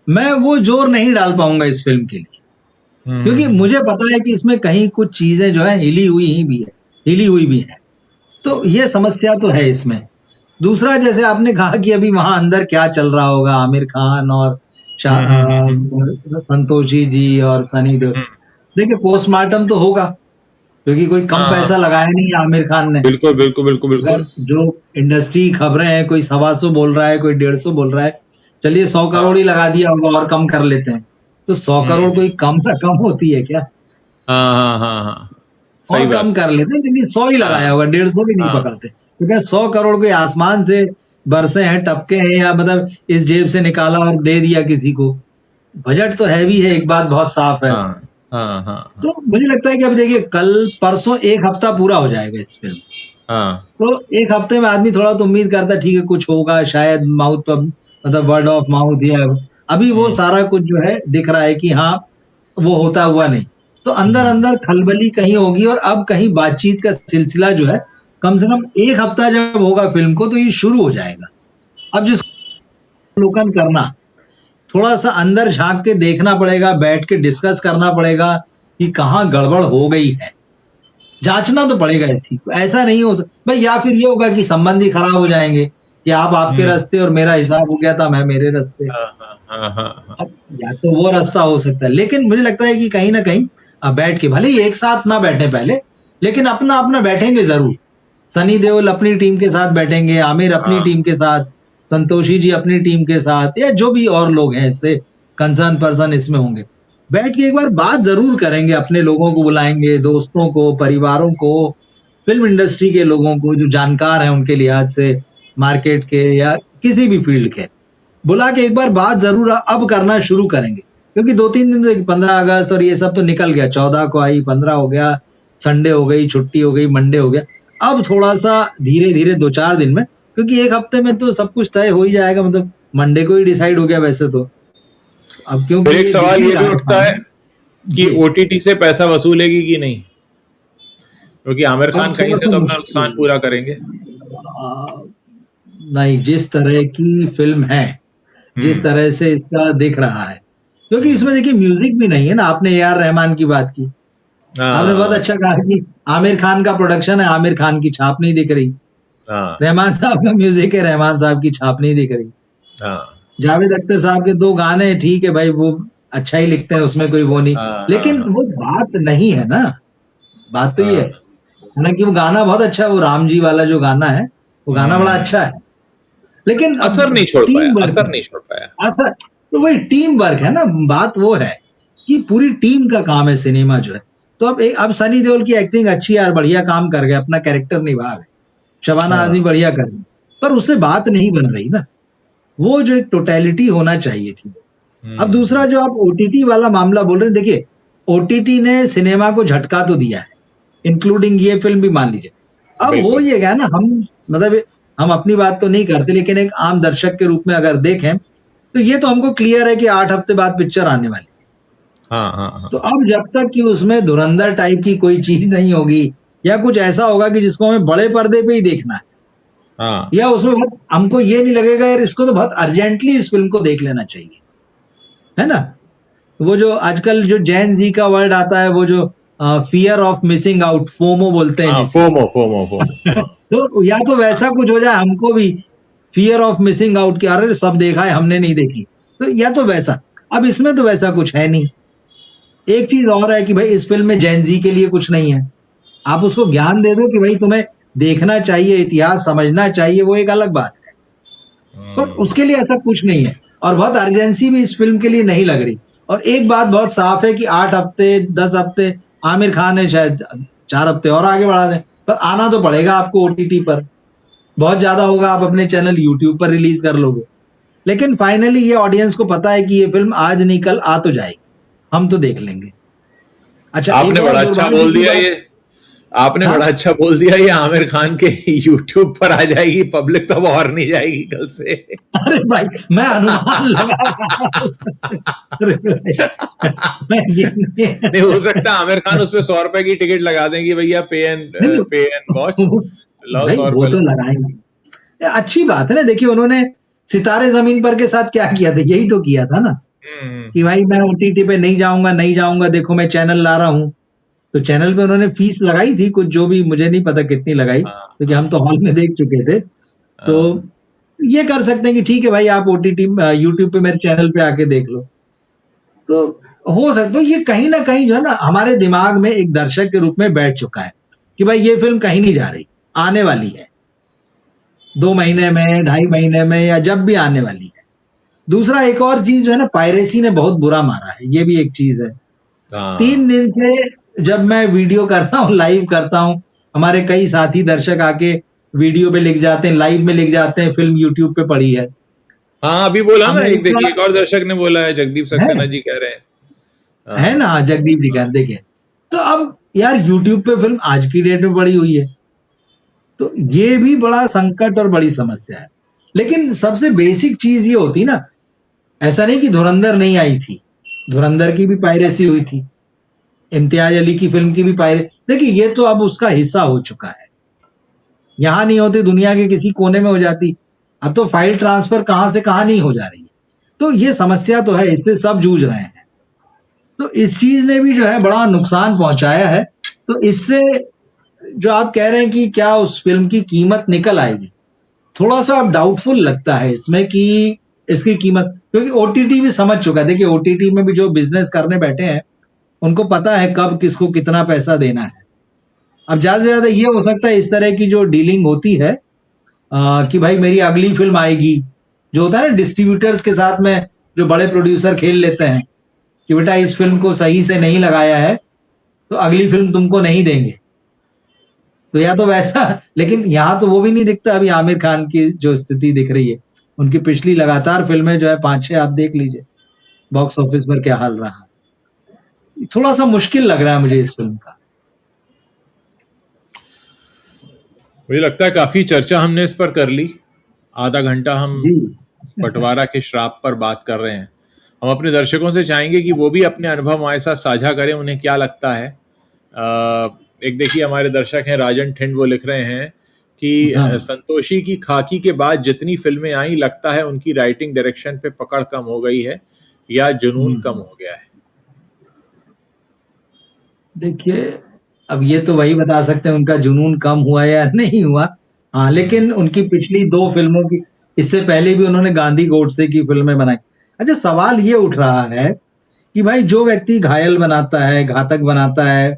मैं वो जोर नहीं डाल पाऊंगा इस फिल्म के लिए। क्योंकि हम्म। मुझे पता है कि इसमें कहीं कुछ चीजें जो है हिली हुई भी है। तो ये समस्या तो है इसमें। दूसरा जैसे आपने कहा कि अभी वहां अंदर क्या चल रहा होगा, आमिर खान और संतोषी जी और सनी देओल। हम्म। देखिए पोस्टमार्टम तो होगा, क्योंकि कोई कम हाँ, पैसा हाँ, लगाया नहीं है आमिर खान ने। बिल्कुल बिल्कुल बिल्कुल अगर बिल्कुल। जो इंडस्ट्री खबरें हैं, कोई 125 बोल रहा है, कोई 150 बोल रहा है, चलिए 100 करोड़ हाँ। ही लगा दिया होगा और कम कर लेते हैं। तो 100 करोड़ हम्म। कोई कम रकम होती है क्या? हाँ, हाँ, हाँ, हाँ, सही और कम बात है। कर लेते हैं, लेकिन 100 ही लगाया हाँ, होगा, 150 भी नहीं हाँ। पकड़ते, क्योंकि 100 करोड़ कोई आसमान से बरसे हैं, टपके हैं, या मतलब इस जेब से निकाला और दे दिया किसी को। बजट तो हैवी है, एक बात बहुत साफ है। हाँ, हाँ, हाँ, तो हाँ, मुझे लगता है कि अब देखिए कल परसों एक हफ्ता पूरा हो जाएगा इस फिल्म। हाँ। तो एक हफ्ते में आदमी थोड़ा तो उम्मीद करता है ठीक है कुछ होगा शायद, माउथ पर मतलब वर्ड ऑफ माउथ, या अभी वो हम्म। सारा कुछ जो है दिख रहा है कि हाँ वो होता हुआ नहीं। तो अंदर हम्म। अंदर खलबली कहीं होगी, और अब कहीं बातचीत का सिलसिला जो है कम से कम एक हफ्ता जब होगा फिल्म को तो ये शुरू हो जाएगा। अब जिसको अवलोकन करना, थोड़ा सा अंदर झांक के देखना पड़ेगा, बैठ के डिस्कस करना पड़ेगा कि कहाँ गड़बड़ हो गई है, जांचना तो पड़ेगा इसी को। ऐसा नहीं हो सकता भाई, या फिर ये होगा कि संबंध ही खराब हो जाएंगे कि आप आपके हम्म। रास्ते और मेरा हिसाब हो गया था, मैं मेरे रास्ते। हाँ, हाँ, हाँ, हाँ, हाँ। अब या तो वो रास्ता हो सकता है, लेकिन मुझे लगता है कि कहीं ना कहीं बैठ के, भले ही एक साथ ना बैठे पहले, लेकिन अपना अपना बैठेंगे जरूर। सनी देओल अपनी टीम के साथ बैठेंगे, आमिर अपनी हाँ। टीम के साथ, संतोषी जी अपनी टीम के साथ, या जो भी और लोग हैं इससे कंसर्न पर्सन इसमें होंगे, बैठ के एक बार बात जरूर करेंगे, अपने लोगों को बुलाएंगे, दोस्तों को, परिवारों को, फिल्म इंडस्ट्री के लोगों को जो जानकार हैं उनके लिहाज से, मार्केट के या किसी भी फील्ड के, बुला के एक बार बात जरूर अब करना शुरू करेंगे। क्योंकि 2-3 दिन तो 15 अगस्त और ये सब तो निकल गया, 14 को आई, 15 हो गया, संडे हो गई, छुट्टी हो गई, मंडे हो गया। अब थोड़ा सा धीरे धीरे 2-4 दिन में, क्योंकि एक हफ्ते में तो सब कुछ तय हो ही जाएगा, मतलब मंडे को ही डिसाइड हो गया वैसे तो। अब फिर क्योंकि एक ये दिख सवाल नहीं ये रहा भी है उठता है सामने। कि जी। ओटीटी से पैसा वसूलेगी कि नहीं, क्योंकि आमिर अब खान कहीं थोड़ा से सा तो अपना नुकसान मुश्किल, पूरा करेंगे। नहीं, जिस तरह की फिल्म है, जिस हम्म। तरह से इसका दिख रहा है, क्योंकि हम्म। इसमें देखिए म्यूजिक भी नहीं है ना। आपने ए आर रहमान की बात की, आपने बहुत हाँ। अच्छा कहा कि आमिर खान का प्रोडक्शन है, आमिर खान की छाप नहीं दिख रही। हाँ। रहमान साहब का म्यूजिक है, रहमान साहब की छाप नहीं दिख रही। हाँ। जावेद अख्तर साहब के 2 गाने ठीक है भाई, वो अच्छा ही लिखते हैं, उसमें कोई वो नहीं, हाँ। लेकिन हाँ। वो बात नहीं है ना। बात तो ये है, हाँ। हालांकि वो गाना बहुत अच्छा है, वो राम जी वाला जो गाना है, वो गाना बड़ा हम्म। अच्छा है, लेकिन अब असर नहीं छोड़ पाया, टीम वर्क असर है। नहीं छोड़ पाया। ऐसा तो वही टीम वर्क है ना। बात वो है कि पूरी टीम का काम है सिनेमा जो है। तो अब सनी देओल की एक्टिंग अच्छी है यार, बढ़िया काम कर गए, अपना कैरेक्टर निभा गए। शबाना आजमी हाँ। बढ़िया कर गई, पर उससे बात नहीं बन रही ना। वो जो एक टोटैलिटी होना चाहिए थी। अब दूसरा हम्म। जो आप ओटीटी वाला मामला बोल रहे हैं, देखिए ओटीटी ने सिनेमा को झटका तो दिया है, इंक्लूडिंग ये फिल्म भी मान लीजिए। अब हो बिल्कुल। ये गया ना, हम मतलब हम अपनी बात तो नहीं करते, लेकिन एक आम दर्शक के रूप में अगर देखें, तो ये तो हमको क्लियर है कि 8 हफ्ते बाद पिक्चर आने वाली है। हाँ। हाँ। तो हाँ। अब जब तक कि उसमें धुरंधर टाइप की कोई चीज नहीं होगी, या कुछ ऐसा होगा कि जिसको हमें बड़े पर्दे पे ही देखना है, हाँ। या उसमें बहुत हमको ये नहीं लगेगा यार इसको तो बहुत अर्जेंटली इस फिल्म को देख लेना चाहिए, है ना। वो जो आजकल जो जैन जी का वर्ड आता है, वो जो fear of missing out, FOMO बोलते हैं हाँ। जिसे। FOMO, FOMO, FOMO. हाँ। तो या तो वैसा कुछ हो जाए हमको भी, फियर ऑफ मिसिंग आउट की, अरे सब देखा है हमने नहीं देखी, तो या तो वैसा। अब इसमें तो वैसा कुछ है नहीं। एक चीज और है कि भाई इस फिल्म में जैन जी के लिए कुछ नहीं है। आप उसको ज्ञान दे दो कि भाई तुम्हें देखना चाहिए, इतिहास समझना चाहिए, वो एक अलग बात है, पर हम्म। उसके लिए ऐसा कुछ नहीं है। और बहुत अर्जेंसी भी इस फिल्म के लिए नहीं लग रही। और एक बात बहुत साफ है कि 8 हफ्ते 10 हफ्ते, आमिर खान ने शायद 4 हफ्ते और आगे बढ़ा दें, पर आना तो पड़ेगा आपको ओटीटी पर। बहुत ज्यादा होगा आप अपने चैनल यूट्यूब पर रिलीज कर लोगे, लेकिन फाइनली ये ऑडियंस को पता है कि ये फिल्म आज नहीं कल आ तो जाएगी, हम तो देख लेंगे। अच्छा, एक आपने और बड़ा अच्छा दुर्भाग्य बोल की दिया बात। ये। आपने हाँ। बड़ा अच्छा बोल दिया, ये आमिर खान के यूट्यूब पर आ जाएगी, पब्लिक तो अब और नहीं जाएगी कल से। अरे भाई, मैं अनुमान लगा रहा हूं। अरे भाई, मैं ये नहीं हो सकता आमिर खान उस पे 100 रुपए की टिकट लगा देंगे, भैया नहीं, पे एंड वॉच, लाओ भाई सौ वो रुपए तो लो। लगाएंगे। ये अच्छी बात है ना। देखिए उन्होंने सितारे जमीन पर के साथ क्या किया था, यही तो किया था ना, कि भाई मैं ओटीटी पे नहीं जाऊंगा, नहीं जाऊंगा, देखो मैं चैनल ला रहा हूँ। तो चैनल पे उन्होंने फीस लगाई थी कुछ, जो भी मुझे नहीं पता कितनी लगाई, हाँ। क्योंकि हम हाँ। तो हॉल में देख चुके थे। तो हाँ। ये कर सकते हैं कि ठीक है भाई, आप ओटीटी यूट्यूब पे मेरे चैनल पे आके देख लो। तो हो सकता है ये कहीं ना कहीं जो है ना हमारे दिमाग में एक दर्शक के रूप में बैठ चुका है कि भाई ये फिल्म कहीं नहीं जा रही, आने वाली है 2 महीने में, 2.5 महीने में, या जब भी आने वाली है। दूसरा एक और चीज जो है ना, पायरेसी ने बहुत बुरा मारा है, ये भी एक चीज है। हाँ। 3 दिन से जब मैं वीडियो करता हूँ, लाइव करता हूँ, हमारे कई साथी दर्शक आके वीडियो पे लिख जाते हैं, लाइव में लिख जाते हैं फिल्म यूट्यूब पे पड़ी है। हाँ, अभी बोला ना, एक अमेरिका देखिए एक और दर्शक ने बोला है, जगदीप है सक्सेना जी कह रहे हैं। है हाँ। ना, जगदीप जी का हाँ। देखिए। तो अब यार यूट्यूब पे फिल्म आज की डेट में पड़ी हुई है, तो ये भी बड़ा संकट और बड़ी समस्या है। लेकिन सबसे बेसिक चीज ये होती ना, ऐसा नहीं कि धुरंधर नहीं आई थी, धुरंधर की भी पायरेसी हुई थी, इम्तियाज अली की फिल्म की भी पायरेसी। देखिए ये तो अब उसका हिस्सा हो चुका है, यहां नहीं होती दुनिया के किसी कोने में हो जाती। अब तो फाइल ट्रांसफर कहां से कहां नहीं हो जा रही है। तो ये समस्या तो है, इससे सब जूझ रहे हैं। तो इस चीज ने भी जो है बड़ा नुकसान पहुंचाया है। तो इससे जो आप कह रहे हैं कि क्या उस फिल्म की कीमत निकल आएगी, थोड़ा सा अब डाउटफुल लगता है इसमें कि इसकी कीमत, क्योंकि ओटीटी भी समझ चुका है। देखिए ओटीटी में भी जो बिजनेस करने बैठे हैं, उनको पता है कब किसको कितना पैसा देना है। अब ज्यादा से ज्यादा ये हो सकता है इस तरह की जो डीलिंग होती है, कि भाई मेरी अगली फिल्म आएगी, जो होता है ना डिस्ट्रीब्यूटर्स के साथ में, जो बड़े प्रोड्यूसर खेल लेते हैं कि बेटा इस फिल्म को सही से नहीं लगाया है, तो अगली फिल्म तुमको नहीं देंगे। तो या तो वैसा, लेकिन यहाँ तो वो भी नहीं दिखता। अभी आमिर खान की जो स्थिति दिख रही है, उनकी पिछली लगातार फिल्में जो है 5-6 आप देख लीजिए बॉक्स ऑफिस पर क्या हाल रहा है। थोड़ा सा मुश्किल लग रहा है मुझे इस फिल्म का। मुझे लगता है काफी चर्चा हमने इस पर कर ली। आधा घंटा हम जी। बंटवारा के श्राप पर बात कर रहे हैं। हम अपने दर्शकों से चाहेंगे कि वो भी अपने अनुभव हमारे साथ साझा करें, उन्हें क्या लगता है। एक देखिए हमारे दर्शक हैं राजन ठिंड, वो लिख रहे हैं कि हाँ। संतोषी की खाकी के बाद जितनी फिल्में आई, लगता है उनकी राइटिंग डायरेक्शन पे पकड़ कम हो गई है या जुनून कम हो गया है। देखिए, अब ये तो वही बता सकते हैं उनका जुनून कम हुआ या नहीं हुआ। हाँ, लेकिन उनकी पिछली 2 फ़िल्मों की, इससे पहले भी उन्होंने गांधी गोडसे की फ़िल्में बनाई। अच्छा, सवाल ये उठ रहा है कि भाई जो व्यक्ति घायल बनाता है, घातक बनाता है,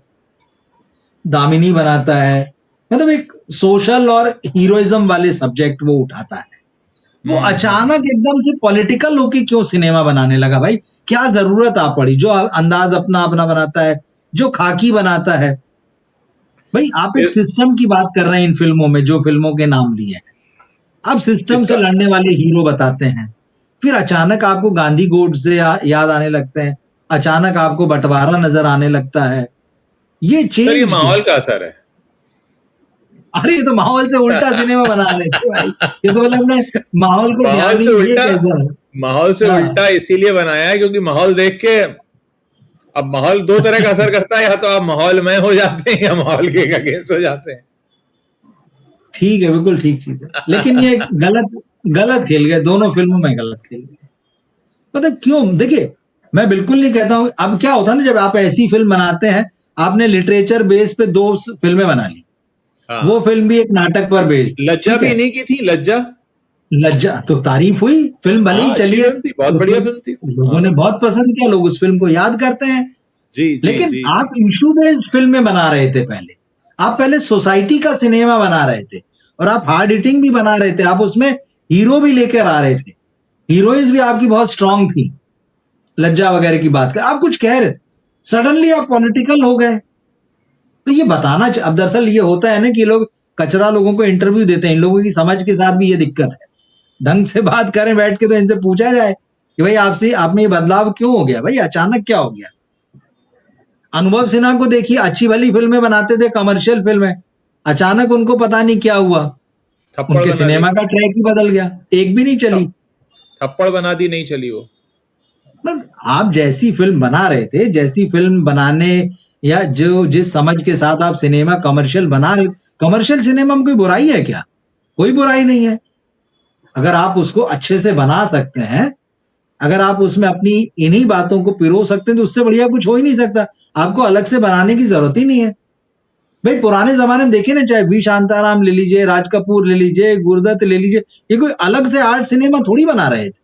दामिनी बनाता है, मतलब एक सोशल और हीरोइज़्म वाले सब्जेक्ट वो उठाता है। वो अचानक एकदम से पॉलिटिकल होके क्यों सिनेमा बनाने लगा भाई? क्या ज़रूरत आ पड़ी? जो अंदाज़ अपना-अपना बनाता है, जो खाकी बनाता है। भाई आप एक इस सिस्टम की बात कर रहे हैं इन फ़िल्मों में, जो फ़िल्मों के नाम लिए हैं। आप सिस्टम से इसका लड़ने वाले हीरो बताते हैं। फिर अचानक आपको गांधी गोडसे याद आने लगते हैं। अचानक आपको बँटवारा नज़र आने लगता है। ये सर, ये चेंज क्या? माहौल का असर है। अरे ये तो माहौल से उल्टा सिनेमा बना रहे थे भाई। ये तो मतलब मैं माहौल को ध्यान माहौल से नहीं, ये उल्टा, कैसा है? माहौल से हाँ, उल्टा इसीलिए बनाया है क्योंकि माहौल देख के, अब माहौल दो तरह का असर करता है, या तो आप माहौल में हो जाते हैं या माहौल के अगेंस्ट हो जाते हैं। ठीक है, बिल्कुल ठीक चीज़ है। लेकिन ये गलत गलत खेल गए, दोनों फ़िल्मों में गलत खेल गए। मतलब क्यों? देखिए, मैं बिल्कुल नहीं कहता हूँ, अब क्या होता है ना, जब आप ऐसी फ़िल्म बनाते हैं, आपने लिटरेचर बेस पे 2 फ़िल्में बना ली। वो हाँ, फ़िल्म भी एक नाटक पर बेस्ड थी, लज्जा ठीक भी है? नहीं की थी, लज्जा। लज्जा तो तारीफ़ हुई, फ़िल्म भले ही हाँ, अच्छी चली है, फिल्म थी, बहुत बढ़िया उसको फिल्म थी। लोगों हाँ, ने बहुत पसंद किया, लोग उस फ़िल्म को याद करते हैं। जी जी लेकिन जी जी। आप इश्यू बेस्ड फ़िल्में बना रहे थे पहले। आप पहले सोसाइटी का सिनेमा बना रहे थे और आप हार्ड हिटिंग भी बना रहे थे। आप उसमें हीरो भी लेकर आ रहे थे। हीरोइन्स भी आपकी बहुत स्ट्रॉन्ग थी। लज्जा वगैरह की बात कर, आप कुछ कह रहे, सडनली आप पॉलिटिकल हो गए। तो ये बताना अब दरअसल ये होता है ना कि लोग कचरा लोगों को इंटरव्यू देते हैं, इन लोगों की समझ के साथ भी ये दिक्कत है। ढंग से बात करें बैठ के तो इनसे पूछा जाए कि भाई आपसे आप में ये बदलाव क्यों हो गया, भाई अचानक क्या हो गया? अनुभव सिन्हा को देखिए, अच्छी भली फिल्में बनाते थे, कमर्शियल फिल्में, अचानक उनको पता नहीं क्या हुआ, थप्पड़ उनके बना दी। सिनेमा का ट्रैक ही बदल गया, एक भी नहीं चली। थप- थप्पड़ बना दी, नहीं चली वो। मतलब आप जैसी फिल्म बना रहे थे, जैसी फिल्म बनाने या जो जिस समझ के साथ आप सिनेमा कमर्शियल बना रहे, कमर्शियल सिनेमा में कोई बुराई है क्या? कोई बुराई नहीं है। अगर आप उसको अच्छे से बना सकते हैं, अगर आप उसमें अपनी इन्हीं बातों को पिरो सकते हैं, तो उससे बढ़िया कुछ हो ही नहीं सकता। आपको अलग से बनाने की जरूरत ही नहीं है। भाई पुराने जमाने में देखिए ना, चाहे वी शांताराम ले लीजिए, राज कपूर ले लीजिए, गुरदत्त ले लीजिए, ये कोई अलग से आर्ट सिनेमा थोड़ी बना रहे थे।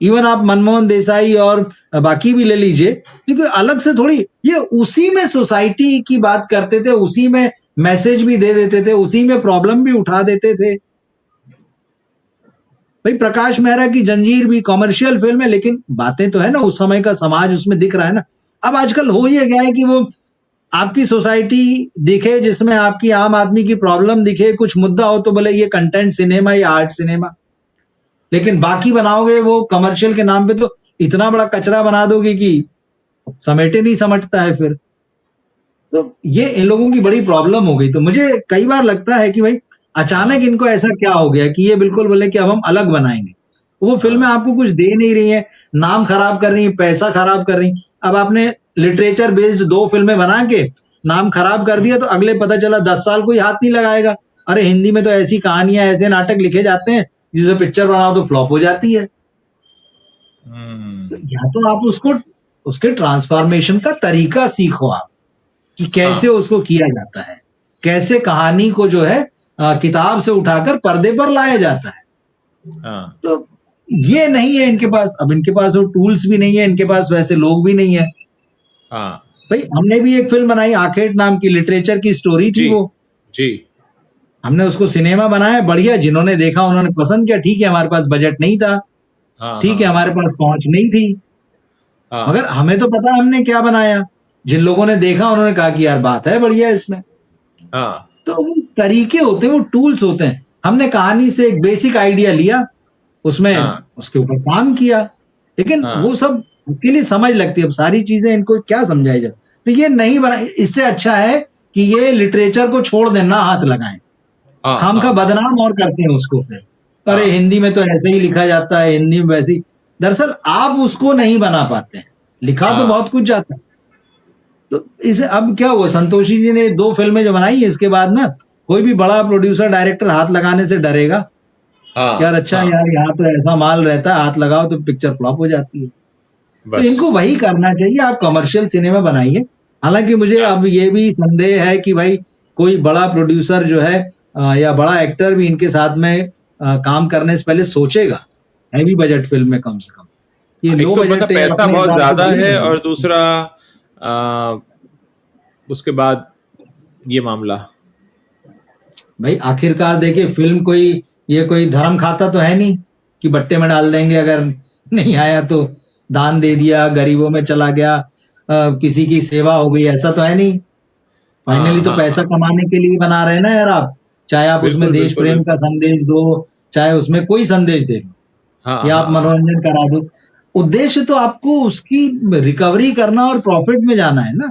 इवन आप मनमोहन देसाई और बाकी भी ले लीजिए, ये कोई अलग से थोड़ी, ये उसी में सोसाइटी की बात करते थे, उसी में मैसेज भी दे देते थे, उसी में प्रॉब्लम भी उठा देते थे। भाई प्रकाश मेहरा की जंजीर भी कमर्शियल फिल्म है, लेकिन बातें तो है ना, उस समय का समाज उसमें दिख रहा है ना। अब आजकल हो ये गया है कि वो आपकी सोसाइटी दिखे, जिसमें आपकी आम आदमी की प्रॉब्लम दिखे, कुछ मुद्दा हो तो बोले ये कंटेंट सिनेमा या आर्ट सिनेमा। लेकिन बाकी बनाओगे वो कमर्शियल के नाम पे तो इतना बड़ा कचरा बना दोगे कि समेटे नहीं समझता है फिर। तो ये इन लोगों की बड़ी प्रॉब्लम हो गई। तो मुझे कई बार लगता है कि भाई अचानक हाँ इनको ऐसा क्या हो गया कि ये बिल्कुल बोले कि अब हम अलग बनाएंगे। वो फिल्में हाँ आपको कुछ दे नहीं रही हैं, नाम खराब कर रही हैं, पैसा खराब कर रही हैं। अब आपने लिटरेचर बेस्ड 2 फिल्में बना के नाम खराब कर दिया, तो अगले पता चला 10 साल कोई हाथ नहीं लगाएगा। अरे हिंदी में तो ऐसी कहानियां, ऐसे नाटक लिखे जाते हैं, जिसे पिक्चर बनाओ तो फ्लॉप हो जाती है। तो हम्म, या तो आप उसको, उसके ट्रांसफॉर्मेशन का तरीका सीखो आप, कि कैसे हाँ उसको किया जाता है, कैसे कहानी को जो है किताब से उठाकर पर्दे पर लाया जाता है। हाँ तो ये नहीं है इनके पास। अब इनके पास वो टूल्स भी नहीं है, इनके पास वैसे लोग भी नहीं है। हाँ। भाई हमने भी एक फिल्म बनाई आखेट नाम की, लिटरेचर की स्टोरी थी जी वो, जी। हमने उसको सिनेमा बनाया, बढ़िया, जिन्होंने देखा उन्होंने पसंद किया, ठीक है, हमारे पास बजट नहीं था, हाँ ठीक है, हाँ हमारे पास पहुंच नहीं थी, हाँ मगर हमें तो पता हमने क्या बनाया। जिन लोगों ने देखा उन्होंने कहा कि यार बात है बढ़िया इसमें। हाँ तो वो तरीके होते हैं, वो टूल्स होते हैं। हमने कहानी से एक बेसिक आइडिया लिया, उसमें हाँ उसके ऊपर काम किया, लेकिन हाँ वो सब उसके लिए समझ लगती है। अब सारी चीजें इनको क्या समझाई जाए, तो ये नहीं बना। इससे अच्छा है कि ये लिटरेचर को छोड़ दें, ना हाथ लगाएं। हाँ खामखा हाँ बदनाम और करते हैं उसको फिर। अरे हाँ हिंदी में तो ऐसे ही लिखा जाता है, हिंदी में वैसे ही। दरअसल आप उसको नहीं बना पाते हैं, लिखा तो हाँ बहुत कुछ जाता है। तो इसे अब क्या हुआ, संतोषी जी ने 2 फिल्में जो बनाई है, इसके बाद ना कोई भी बड़ा प्रोड्यूसर डायरेक्टर हाथ लगाने से डरेगा। यार हाँ अच्छा हाँ यार, यहाँ तो ऐसा माल रहता है, हाथ लगाओ तो पिक्चर फ्लॉप हो जाती है। तो बस। इनको वही करना चाहिए, आप कमर्शियल सिनेमा बनाइए। हालांकि मुझे हाँ, अब ये भी संदेह है कि भाई कोई बड़ा प्रोड्यूसर जो है या बड़ा एक्टर भी इनके साथ में काम करने से पहले सोचेगा, हैवी बजट फिल्म में कम से कम। ये एक लो तो मतलब बजट या पैसा अपने बहुत हिसाब से ज्यादा बड़ी है, और बनाएंगे। दूसरा आ, उसके बाद ये मामला। भाई आखिरकार देखिए, फिल्म कोई ये कोई धर्म खाता तो है नहीं कि बट्टे में डाल देंगे, अगर नहीं आया तो दान दे दिया, गरीबों में चला गया, किसी की सेवा हो गई, ऐसा तो है नहीं। फाइनली हाँ तो हाँ पैसा हाँ, कमाने के लिए बना रहे हैं ना यार आप। चाहे आप उसमें बिल्कुल देश बिल्कुल प्रेम का बिल्कुल। संदेश दो, चाहे उसमें कोई संदेश दे दो, हाँ या आप हाँ हाँ मनोरंजन करा दो, उद्देश्य तो आपको उसकी रिकवरी करना और प्रॉफिट में जाना है ना।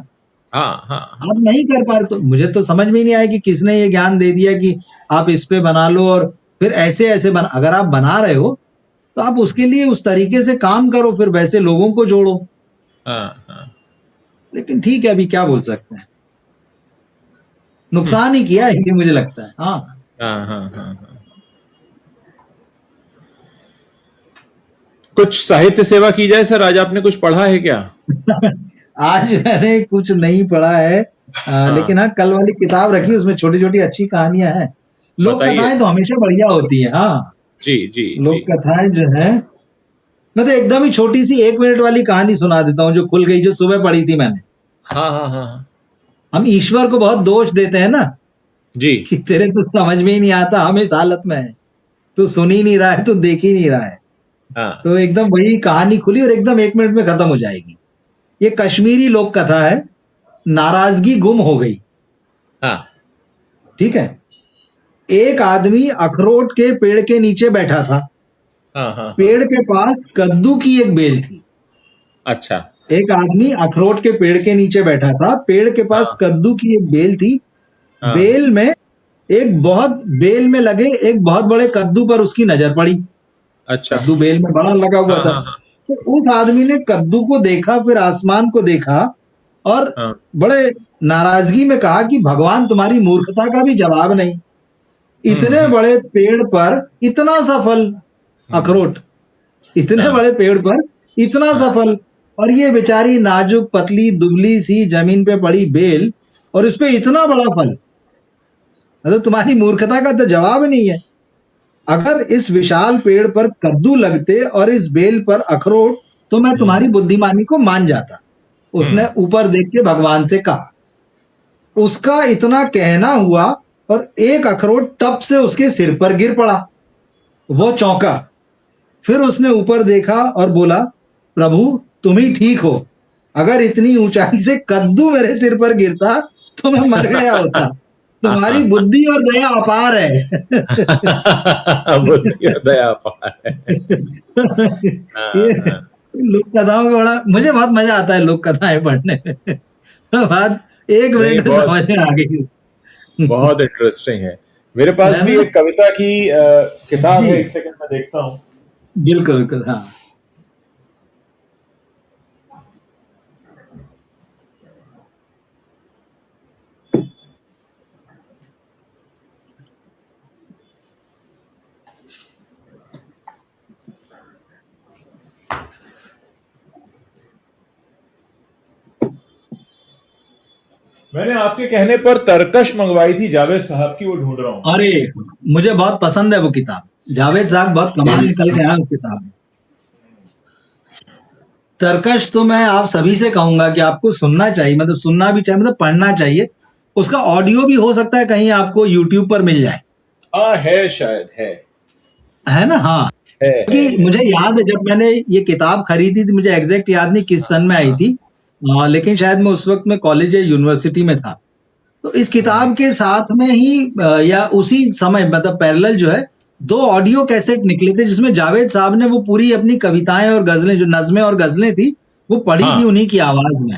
हाँ हाँ आप हाँ। नहीं कर पा रहे, तो मुझे तो समझ में ही नहीं आया कि किसने ये ज्ञान दे दिया कि आप इस पे बना लो, और फिर ऐसे ऐसे अगर आप बना रहे हो तो आप उसके लिए उस तरीके से काम करो, फिर वैसे लोगों को जोड़ो। हाँ हाँ। लेकिन ठीक है, अभी क्या बोल सकते हैं, हम्म, नुकसान ही किया है ये मुझे लगता है। हाँ। हाँ हाँ हाँ हाँ। कुछ साहित्य सेवा की जाए सर, आज आपने कुछ पढ़ा है क्या? आज मैंने कुछ नहीं पढ़ा है, हाँ, लेकिन हाँ कल वाली किताब रखी, उसमें छोटी छोटी अच्छी कहानियां हैं। लोक बताइए। कथाएं तो हमेशा बढ़िया होती है। हाँ, जी जी लोक जी। कथाएं जो है, मैं तो एकदम ही छोटी सी 1 मिनट वाली कहानी सुना देता हूँ जो खुल गई, जो सुबह पढ़ी थी मैंने। हाँ हाँ हाँ हाँ। हम ईश्वर को बहुत दोष देते हैं ना, जी। कि तेरे तो समझ में ही नहीं आता, हम इस हालत में है, तू सुन ही नहीं रहा है, तू देख ही नहीं रहा है। हाँ तो एकदम वही कहानी खुली और एकदम 1 मिनट में खत्म हो जाएगी। ये कश्मीरी लोक कथा है, नाराजगी गुम हो गई। हाँ ठीक है। एक आदमी अखरोट के पेड़ के नीचे बैठा था। हाँ हाँ हाँ। पेड़ के पास कद्दू की एक बेल थी। अच्छा। एक आदमी अखरोट के पेड़ के नीचे बैठा था, पेड़ के पास हाँ कद्दू की एक बेल थी। हाँ बेल में बेल में लगे एक बहुत बड़े कद्दू पर उसकी नजर पड़ी। अच्छा। कद्दू बेल में बड़ा लगा हुआ हाँ था। हाँ हाँ तो उस आदमी ने कद्दू को देखा, फिर आसमान को देखा, और हाँ। बड़े नाराजगी में कहा कि भगवान, तुम्हारी मूर्खता का भी जवाब नहीं। इतने हम्म। बड़े पेड़ पर इतना सा फल, हम्म, अखरोट, इतने हाँ बड़े पेड़ पर इतना सा हाँ। फल, और ये बेचारी नाजुक पतली दुबली सी जमीन पे पड़ी बेल, और इस पे इतना बड़ा फल। मतलब तुम्हारी मूर्खता का तो जवाब नहीं है। अगर इस विशाल पेड़ पर कद्दू लगते और इस बेल पर अखरोट, तो मैं हम्म तुम्हारी बुद्धिमानी को मान जाता। उसने हम्म ऊपर देख के भगवान से कहा। उसका इतना कहना हुआ, और एक अखरोट टप से उसके सिर पर गिर पड़ा। वो चौंका। फिर उसने ऊपर देखा और बोला, प्रभु तुम ही ठीक हो, अगर इतनी ऊंचाई से कद्दू मेरे सिर पर गिरता तो मैं मर गया होता। तुम्हारी बुद्धि और दया अपार है। बुद्धि और दया अपार है। हाँ ये हाँ। लोक कथाओं का बड़ा मुझे बहुत मजा आता है, लोक कथाएं पढ़ने में। तो बात एक नहीं, मिनट में बहुत समझ में आ गई। बहुत इंटरेस्टिंग है। मेरे पास है भी ना। एक कविता की किताब जी, है, एक सेकंड में देखता हूँ। बिल्कुल बिल्कुल। हाँ, मैंने आपके कहने पर तरकश मंगवाई थी जावेद साहब की, वो ढूंढ रहा हूँ। अरे मुझे बहुत पसंद है वो किताब। जावेद साहब बहुत कमाल निकल के आए उस किताब में। तरकश तो मैं आप सभी से कहूंगा कि आपको सुनना चाहिए, मतलब सुनना भी चाहिए, मतलब पढ़ना चाहिए। उसका ऑडियो भी हो सकता है कहीं आपको यूट्यूब पर मिल जाए। हाँ है, शायद है ना। हाँ, क्योंकि है। मुझे याद है जब मैंने ये किताब खरीदी थी, मुझे एग्जैक्ट याद नहीं किस सन में आई हाँ। थी, लेकिन शायद मैं उस वक्त में कॉलेज या यूनिवर्सिटी में था। तो इस हम्म, किताब के साथ में ही या उसी समय, मतलब पैरेलल जो है, 2 ऑडियो कैसेट निकले थे जिसमें जावेद साहब ने वो पूरी अपनी कविताएं और गजलें, जो नज़्में और गजलें थी, वो पढ़ी थी हाँ। उन्हीं की आवाज में।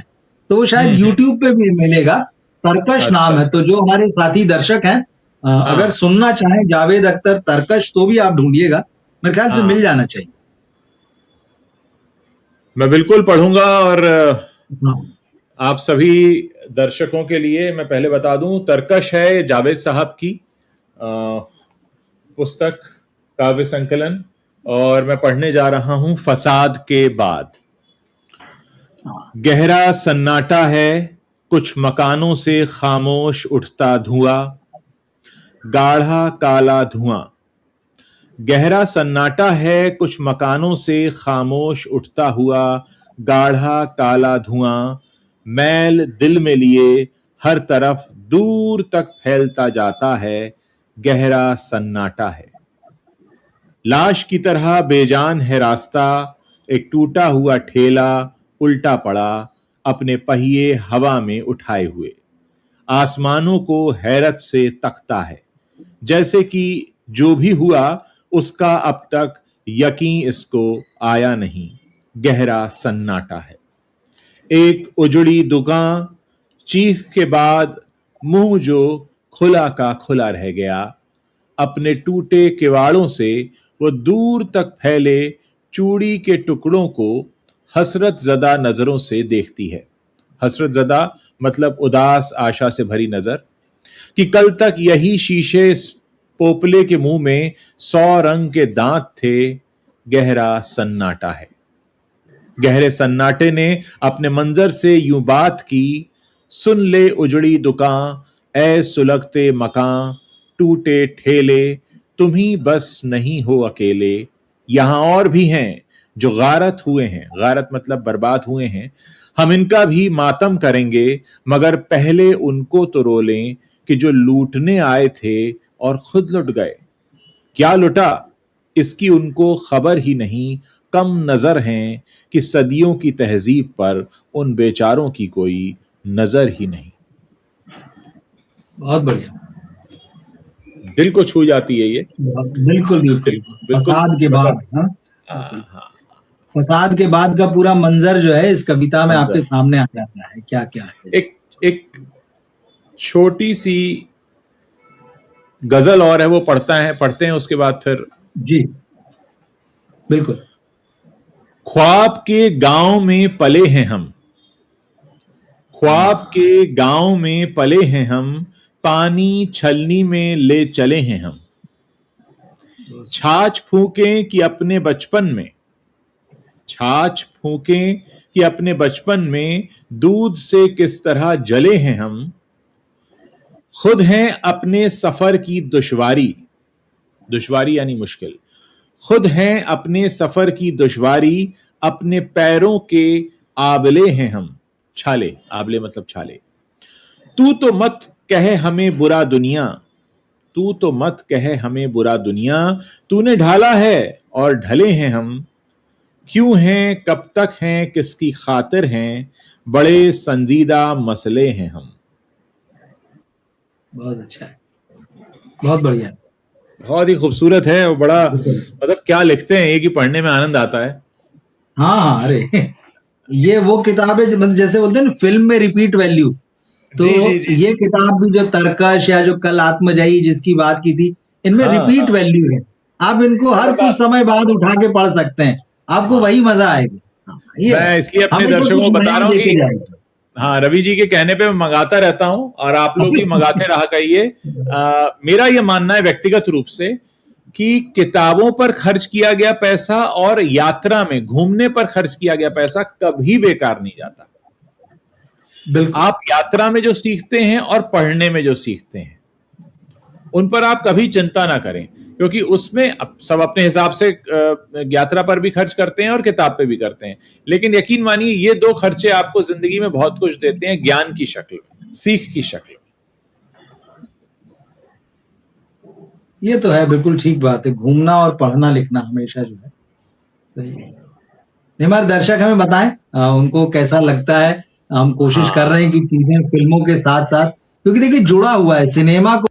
तो वो शायद हम्म। यूट्यूब पे भी मिलेगा। तरकश अच्छा। नाम है। तो जो हमारे साथी दर्शक हैं, अगर हाँ सुनना चाहें जावेद अख्तर तरकश, तो भी आप ढूंढिएगा, मेरे ख्याल से मिल हाँ। जाना चाहिए। मैं बिल्कुल पढ़ूंगा। और हाँ। आप सभी दर्शकों के लिए मैं पहले बता दूं, तरकश है जावेद साहब की पुस्तक, काव्य संकलन, और मैं पढ़ने जा रहा हूं फसाद के बाद। गहरा सन्नाटा है, कुछ मकानों से खामोश उठता धुआं, गाढ़ा काला धुआं। गहरा सन्नाटा है, कुछ मकानों से खामोश उठता हुआ गाढ़ा काला धुआं, मैल दिल में लिए हर तरफ दूर तक फैलता जाता है, गहरा सन्नाटा है। लाश की तरह बेजान है रास्ता, एक टूटा हुआ ठेला उल्टा पड़ा, अपने पहिए हवा में उठाए हुए आसमानों को हैरत से तकता है, जैसे कि जो भी हुआ उसका अब तक यकीन इसको आया नहीं, गहरा सन्नाटा है। एक उजड़ी दुकान, चीख के बाद मुंह जो खुला का खुला रह गया, अपने टूटे किवाड़ों से वो दूर तक फैले चूड़ी के टुकड़ों को हसरत ज़दा नजरों से देखती है। हसरत ज़दा मतलब उदास आशा से भरी नजर, कि कल तक यही शीशे पोपले के मुंह में 100 रंग के दांत थे, गहरा सन्नाटा है। गहरे सन्नाटे ने अपने मंजर से यूं बात की, सुन ले उजड़ी दुकान, ऐ सुलगते मकान, टूटे ठेले, तुम ही बस नहीं हो अकेले, यहां और भी हैं जो गारत हुए हैं, गारत मतलब बर्बाद हुए हैं, हम इनका भी मातम करेंगे, मगर पहले उनको तो रोलें कि जो लूटने आए थे और खुद लुट गए। क्या लुटा इसकी उनको खबर ही नहीं, कम नजर हैं कि सदियों की तहजीब पर उन बेचारों की कोई नजर ही नहीं। बहुत बढ़िया, दिल को छू जाती है ये। बिल्कुल बिल्कुल। बिल्कुल फसाद के बाद, मतलब हाँ, फसाद के बाद का पूरा मंजर जो है इस कविता में आपके मंजर। सामने आ जाता है, क्या क्या है। एक एक छोटी सी गजल और है, वो पढ़ते हैं उसके बाद फिर। जी बिल्कुल। ख्वाब के गांव में पले हैं हम, ख्वाब के गांव में पले हैं हम, पानी छलनी में ले चले हैं हम, छाछ फूकें कि अपने बचपन में, छाछ फूकें कि अपने बचपन में दूध से किस तरह जले हैं हम, खुद हैं अपने सफर की दुश्वारी, दुश्वारी यानी मुश्किल, खुद हैं अपने सफर की दुश्वारी, अपने पैरों के आबले हैं हम, छाले, आबले मतलब छाले। तू तो मत कहे हमें बुरा दुनिया, तू तो मत कहे हमें बुरा दुनिया, तूने ढाला है और ढले हैं हम, क्यों हैं कब तक हैं किसकी खातिर हैं, बड़े संजीदा मसले हैं हम। बहुत अच्छा है, बहुत बढ़िया, बहुत ही खूबसूरत है और बड़ा मतलब क्या लिखते हैं ये कि पढ़ने में आनंद आता है। हाँ हाँ। अरे ये वो किताब है मतलब जैसे बोलते हैं ना फिल्म में रिपीट वैल्यू, तो जी जी जी। ये किताब भी जो तरकश या जो कल आत्मजयी जिसकी बात की थी, इनमें हाँ रिपीट हाँ, वैल्यू है। आप इनको हर कुछ समय बाद उठा के पढ़ सकते हैं, आपको हाँ। वही मजा आएगा। हाँ, ये है, मैं इसलिए अपने हमें तो दर्शकों कुछ को बता नया रहा हूँ देके कि जाएगा। हाँ, रवि जी के कहने पे मैं मंगाता रहता हूं और आप लोग भी मंगाते रहा करिए। मेरा ये मानना है व्यक्तिगत रूप से कि किताबों पर खर्च किया गया पैसा और यात्रा में घूमने पर खर्च किया गया पैसा कभी बेकार नहीं जाता। बिल्कुल। आप यात्रा में जो सीखते हैं और पढ़ने में जो सीखते हैं उन पर आप कभी चिंता ना करें, क्योंकि उसमें सब अपने हिसाब से यात्रा पर भी खर्च करते हैं और किताब पे भी करते हैं, लेकिन यकीन मानिए ये दो खर्चे आपको जिंदगी में बहुत कुछ देते हैं, ज्ञान की शक्ल में, सीख की शक्ल में। ये तो है, बिल्कुल ठीक बात है। घूमना और पढ़ना लिखना हमेशा जो है सही है। हमारे दर्शक हमें बताएं उनको कैसा लगता है। हम कोशिश कर रहे हैं कि चीजें फिल्मों के साथ साथ, क्योंकि देखिए जुड़ा हुआ है सिनेमा को,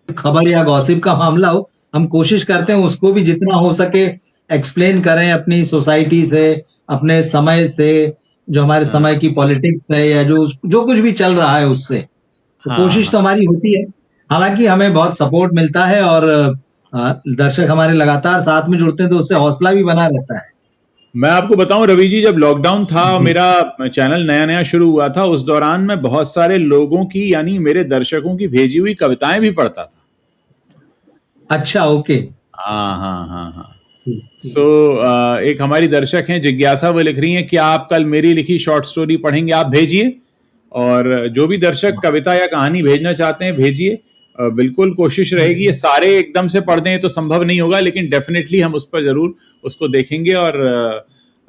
खबर या गॉसिप का मामला हो, हम कोशिश करते हैं उसको भी जितना हो सके एक्सप्लेन करें अपनी सोसाइटी से, अपने समय से, जो हमारे समय की पॉलिटिक्स है या जो जो कुछ भी चल रहा है उससे। तो कोशिश तो हमारी होती है, हालांकि हमें बहुत सपोर्ट मिलता है और दर्शक हमारे लगातार साथ में जुड़ते हैं तो उससे हौसला भी बना रहता है। मैं आपको बताऊं रवि जी, जब लॉकडाउन था, जी। मेरा चैनल नया नया शुरू हुआ था, उस दौरान मैं बहुत सारे लोगों की, यानी मेरे दर्शकों की भेजी हुई कविताएं भी पढ़ता था। अच्छा, ओके। हाँ हाँ हाँ हाँ। सो एक हमारी दर्शक हैं जिज्ञासा, वो लिख रही हैं कि आप कल मेरी लिखी शॉर्ट स्टोरी पढ़ेंगे, आप भेजिए। और जो भी दर्शक कविता या कहानी भेजना चाहते हैं भेजिए। बिल्कुल कोशिश रहेगी, ये सारे एकदम से पढ़ दें तो संभव नहीं होगा, लेकिन डेफिनेटली हम उस पर जरूर उसको देखेंगे और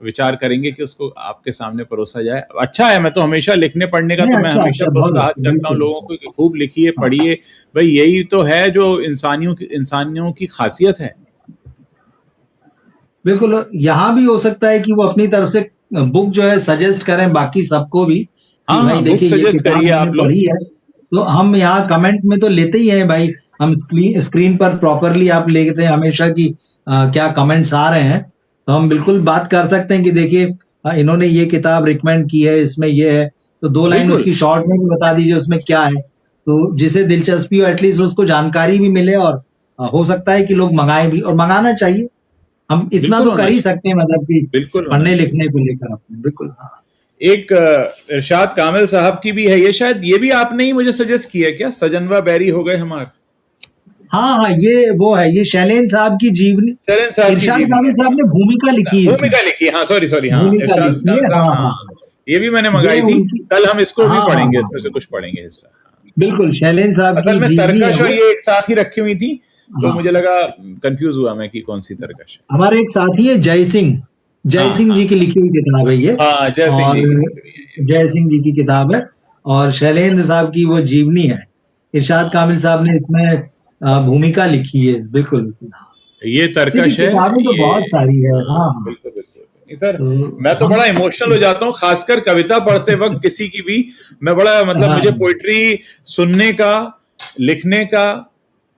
विचार करेंगे कि उसको आपके सामने परोसा जाए। अच्छा है, मैं तो हमेशा लिखने पढ़ने का नहीं, तो मैं अच्छा हमेशा अच्छा, बहुत प्रोत्साहित अच्छा, करता हूँ बिल्कुल। लोगों को कि खूब लिखिए, हाँ, पढ़िए। भाई यही तो है जो इंसानियों की खासियत है। बिल्कुल। यहाँ भी हो सकता है कि वो अपनी तरफ से बुक जो है सजेस्ट करें बाकी सबको भी, कि हाँ भाई हाँ, बुक देखिए ये सजेस्ट किताब करिए मैंने आप लोग। पढ़ी है। तो हम यहाँ कमेंट में तो लेते ही हैं भाई, हम स्क्रीन पर प्रॉपरली आप लेते हैं हमेशा कि क्या कमेंट्स आ रहे हैं, तो हम बिल्कुल बात कर सकते हैं कि देखिए इन्होंने ये किताब रिकमेंड की है, इसमें ये है, तो 2 लाइन बिल्कुल उसकी शॉर्ट में भी बता दीजिए उसमें क्या है। तो जिसे दिलचस्पी हो एटलीस्ट उसको जानकारी भी मिले, और हो सकता है कि लोग मँगाएँ भी, और मँगाना चाहिए। हम इतना बिल्कुल तो कर होना ही चाहिए, सकते हैं, मतलब कि बिल्कुल होना पढ़ने चाहिए। लिखने को लेकर अपने, बिल्कुल। हाँ। एक इरशाद कामिल साहब की भी है, ये शायद ये भी आपने ही मुझे सजेस्ट किया है क्या, सजनवा बैरी हो गए हमार। हाँ, हाँ, ये वो है, ये शैलेंद्र साहब की जीवनी। चरण साहब की इरशाद जीवनी कामिल है। साहब ने भूमिका लिखी है इसमें। भूमिका लिखी, हाँ सॉरी सॉरी, हाँ भूमिका इरशाद लिखी कामिल है, साहब, हाँ, हाँ हाँ, हाँ। हाँ। ये भी मैंने ये मंगाई थी। उनकी, कल हम इसको भी हाँ, हाँ, पढ़ेंगे, हाँ, इसमें से कुछ पढ़ेंगे हिस्सा। बिल्कुल शैलेंद्र साहब असल की में जीवनी है तरकश और वो। ये एक साथ ही रखी हुई थी, तो हाँ, मुझे लगा, कंफ्यूज हुआ मैं कि कौन सी तरकश है। हमारे एक साथी है जय सिंह, जय हाँ सिंह हाँ जी की लिखी हुई किताब है ये। हाँ, जय सिंह और जी की लिखी हुई है ये। जय सिंह जी की किताब है, और शैलेंद्र साहब की वो जीवनी है। इरशाद हाँ, कामिल साहब ने इसमें भूमिका लिखी है, बिल्कुल, बिल्कुल, हाँ। ये देखिए तरकश है किताबें तो ये। बहुत सारी है, हाँ, हाँ, हाँ। बिल्कुल बिल्कुल नहीं सर। तो मैं तो हम बड़ा इमोशनल हो जाता हूँ, खासकर कविता पढ़ते वक्त किसी की भी। मैं बड़ा, मतलब हाँ, मुझे पोइट्री सुनने का, लिखने का,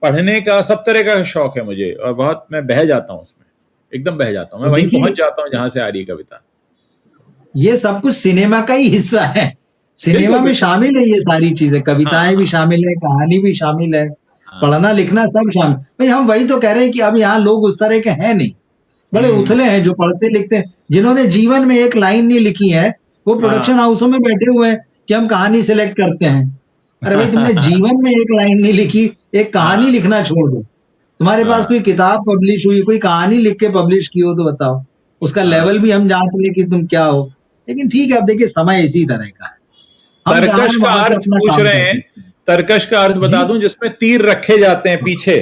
पढ़ने का, सब तरह का शौक है मुझे, और बहुत मैं बह जाता हूँ उसमें, एकदम बह जाता हूँ, मैं और वहीं देखिए पहुंच जाता हूँ जहां से आ रही है कविता। ये सब कुछ सिनेमा का ही हिस्सा है। सिनेमा बिल्कुल में बिल्कुल। शामिल है ये सारी चीजें, हाँ कविताएं भी हाँ शामिल है, कहानी भी शामिल है, हाँ पढ़ना लिखना सब शामिल। भाई हम वही तो कह रहे हैं कि अब यहाँ लोग उस तरह के हैं नहीं, बड़े हम्म, उथले हैं जो पढ़ते लिखते हैं, जिन्होंने जीवन में एक लाइन नहीं लिखी है, वो हाँ प्रोडक्शन हाउसों में बैठे हुए हैं कि हम कहानी सिलेक्ट करते हैं। अरे भाई तुमने जीवन में एक लाइन नहीं लिखी, एक कहानी हाँ लिखना छोड़ दो। तुम्हारे पास हाँ कोई किताब पब्लिश हुई, कोई कहानी लिख के पब्लिश की हो तो बताओ, उसका हाँ। लेवल भी हम जांच लें कि तुम क्या हो। लेकिन ठीक है, अब देखिए समय इसी तरह का है, हम जहाँ तरकश हैं का वहां पे अर्थ अपना पूछ काम रहे हैं। करते हैं। तरकश का अर्थ जी। बता दूं, जिसमें तीर रखे जाते हैं पीछे।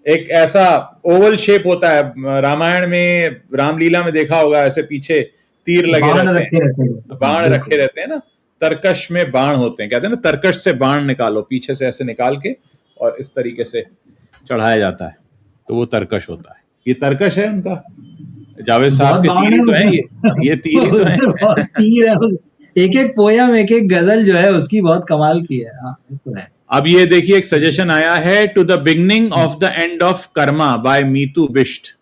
एक ऐसा ओवल शेप होता है, रामायण में, रामलीला में देखा होगा, ऐसे पीछे तीर लगे बाण रहते रखे हैं, रहते हैं उसमें, हाँ बाण रखे बिल्कुल। रहते हैं ना। तरकश में बाण होते हैं, कहते हैं ना, तरकश से बाण निकालो, पीछे से ऐसे निकाल के और इस तरीके से चढ़ाया जाता है, तो वो तरकश होता है। ये तरकश है उनका, जावेद साहब बहुत के बाण तीर है ही तो हैं उसमें। ये तीर ही तो हैं। उसमें बहुत तीर है, एक एक पोयम, एक एक गजल जो है उसकी बहुत कमाल की है, हाँ ये तो है। अब ये देखिए, एक सजेशन आया है, to the beginning of the end of karma by Meetu Bisht.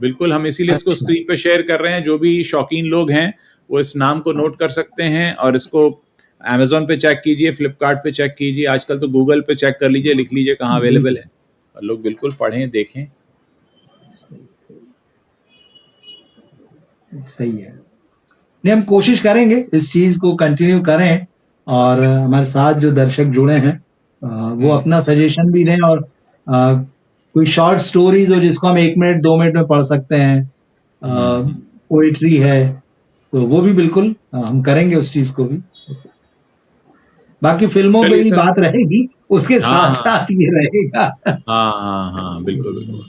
बिल्कुल, हम इसीलिए इसको अच्छा, स्क्रीन पे शेयर कर रहे हैं, जो भी शौकीन लोग हैं वो इस नाम को नोट कर सकते हैं, और इसको अमेजोन पे चेक कीजिए, फ्लिपकार्ट पे चेक कीजिए, आजकल तो गूगल पे चेक कर लीजिए, लिख लीजिए कहाँ अवेलेबल बिल्कुल है, और लोग बिल्कुल पढ़ें, देखें। सही है। नहीं, हम कोशिश करेंगे इस चीज को कंटिन्यू करें, और हमारे साथ जो दर्शक जुड़े हैं वो हम्म, अपना सजेशन भी दें, और कोई शॉर्ट स्टोरीज हो जिसको हम 1 मिनट 2 मिनट में पढ़ सकते हैं, हम्म। पोइट्री है, तो वो भी बिल्कुल हम करेंगे उस चीज को भी। बाकी फिल्मों पे चलिए ही सर। बात रहेगी, उसके हाँ साथ हाँ साथ ये रहेगा। हाँ हाँ हाँ, बिल्कुल बिल्कुल।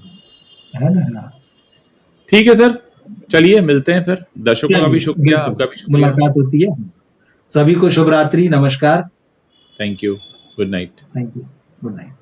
है ना। ठीक है सर, चलिए मिलते हैं फिर। दर्शकों का भी चलिए, शुक्रिया, बिल्कुल आपका भी शुक्रिया। मुलाकात होती है। सभी को शुभ रात्रि, नमस्कार। Thank you. Good night. Thank you. Good night.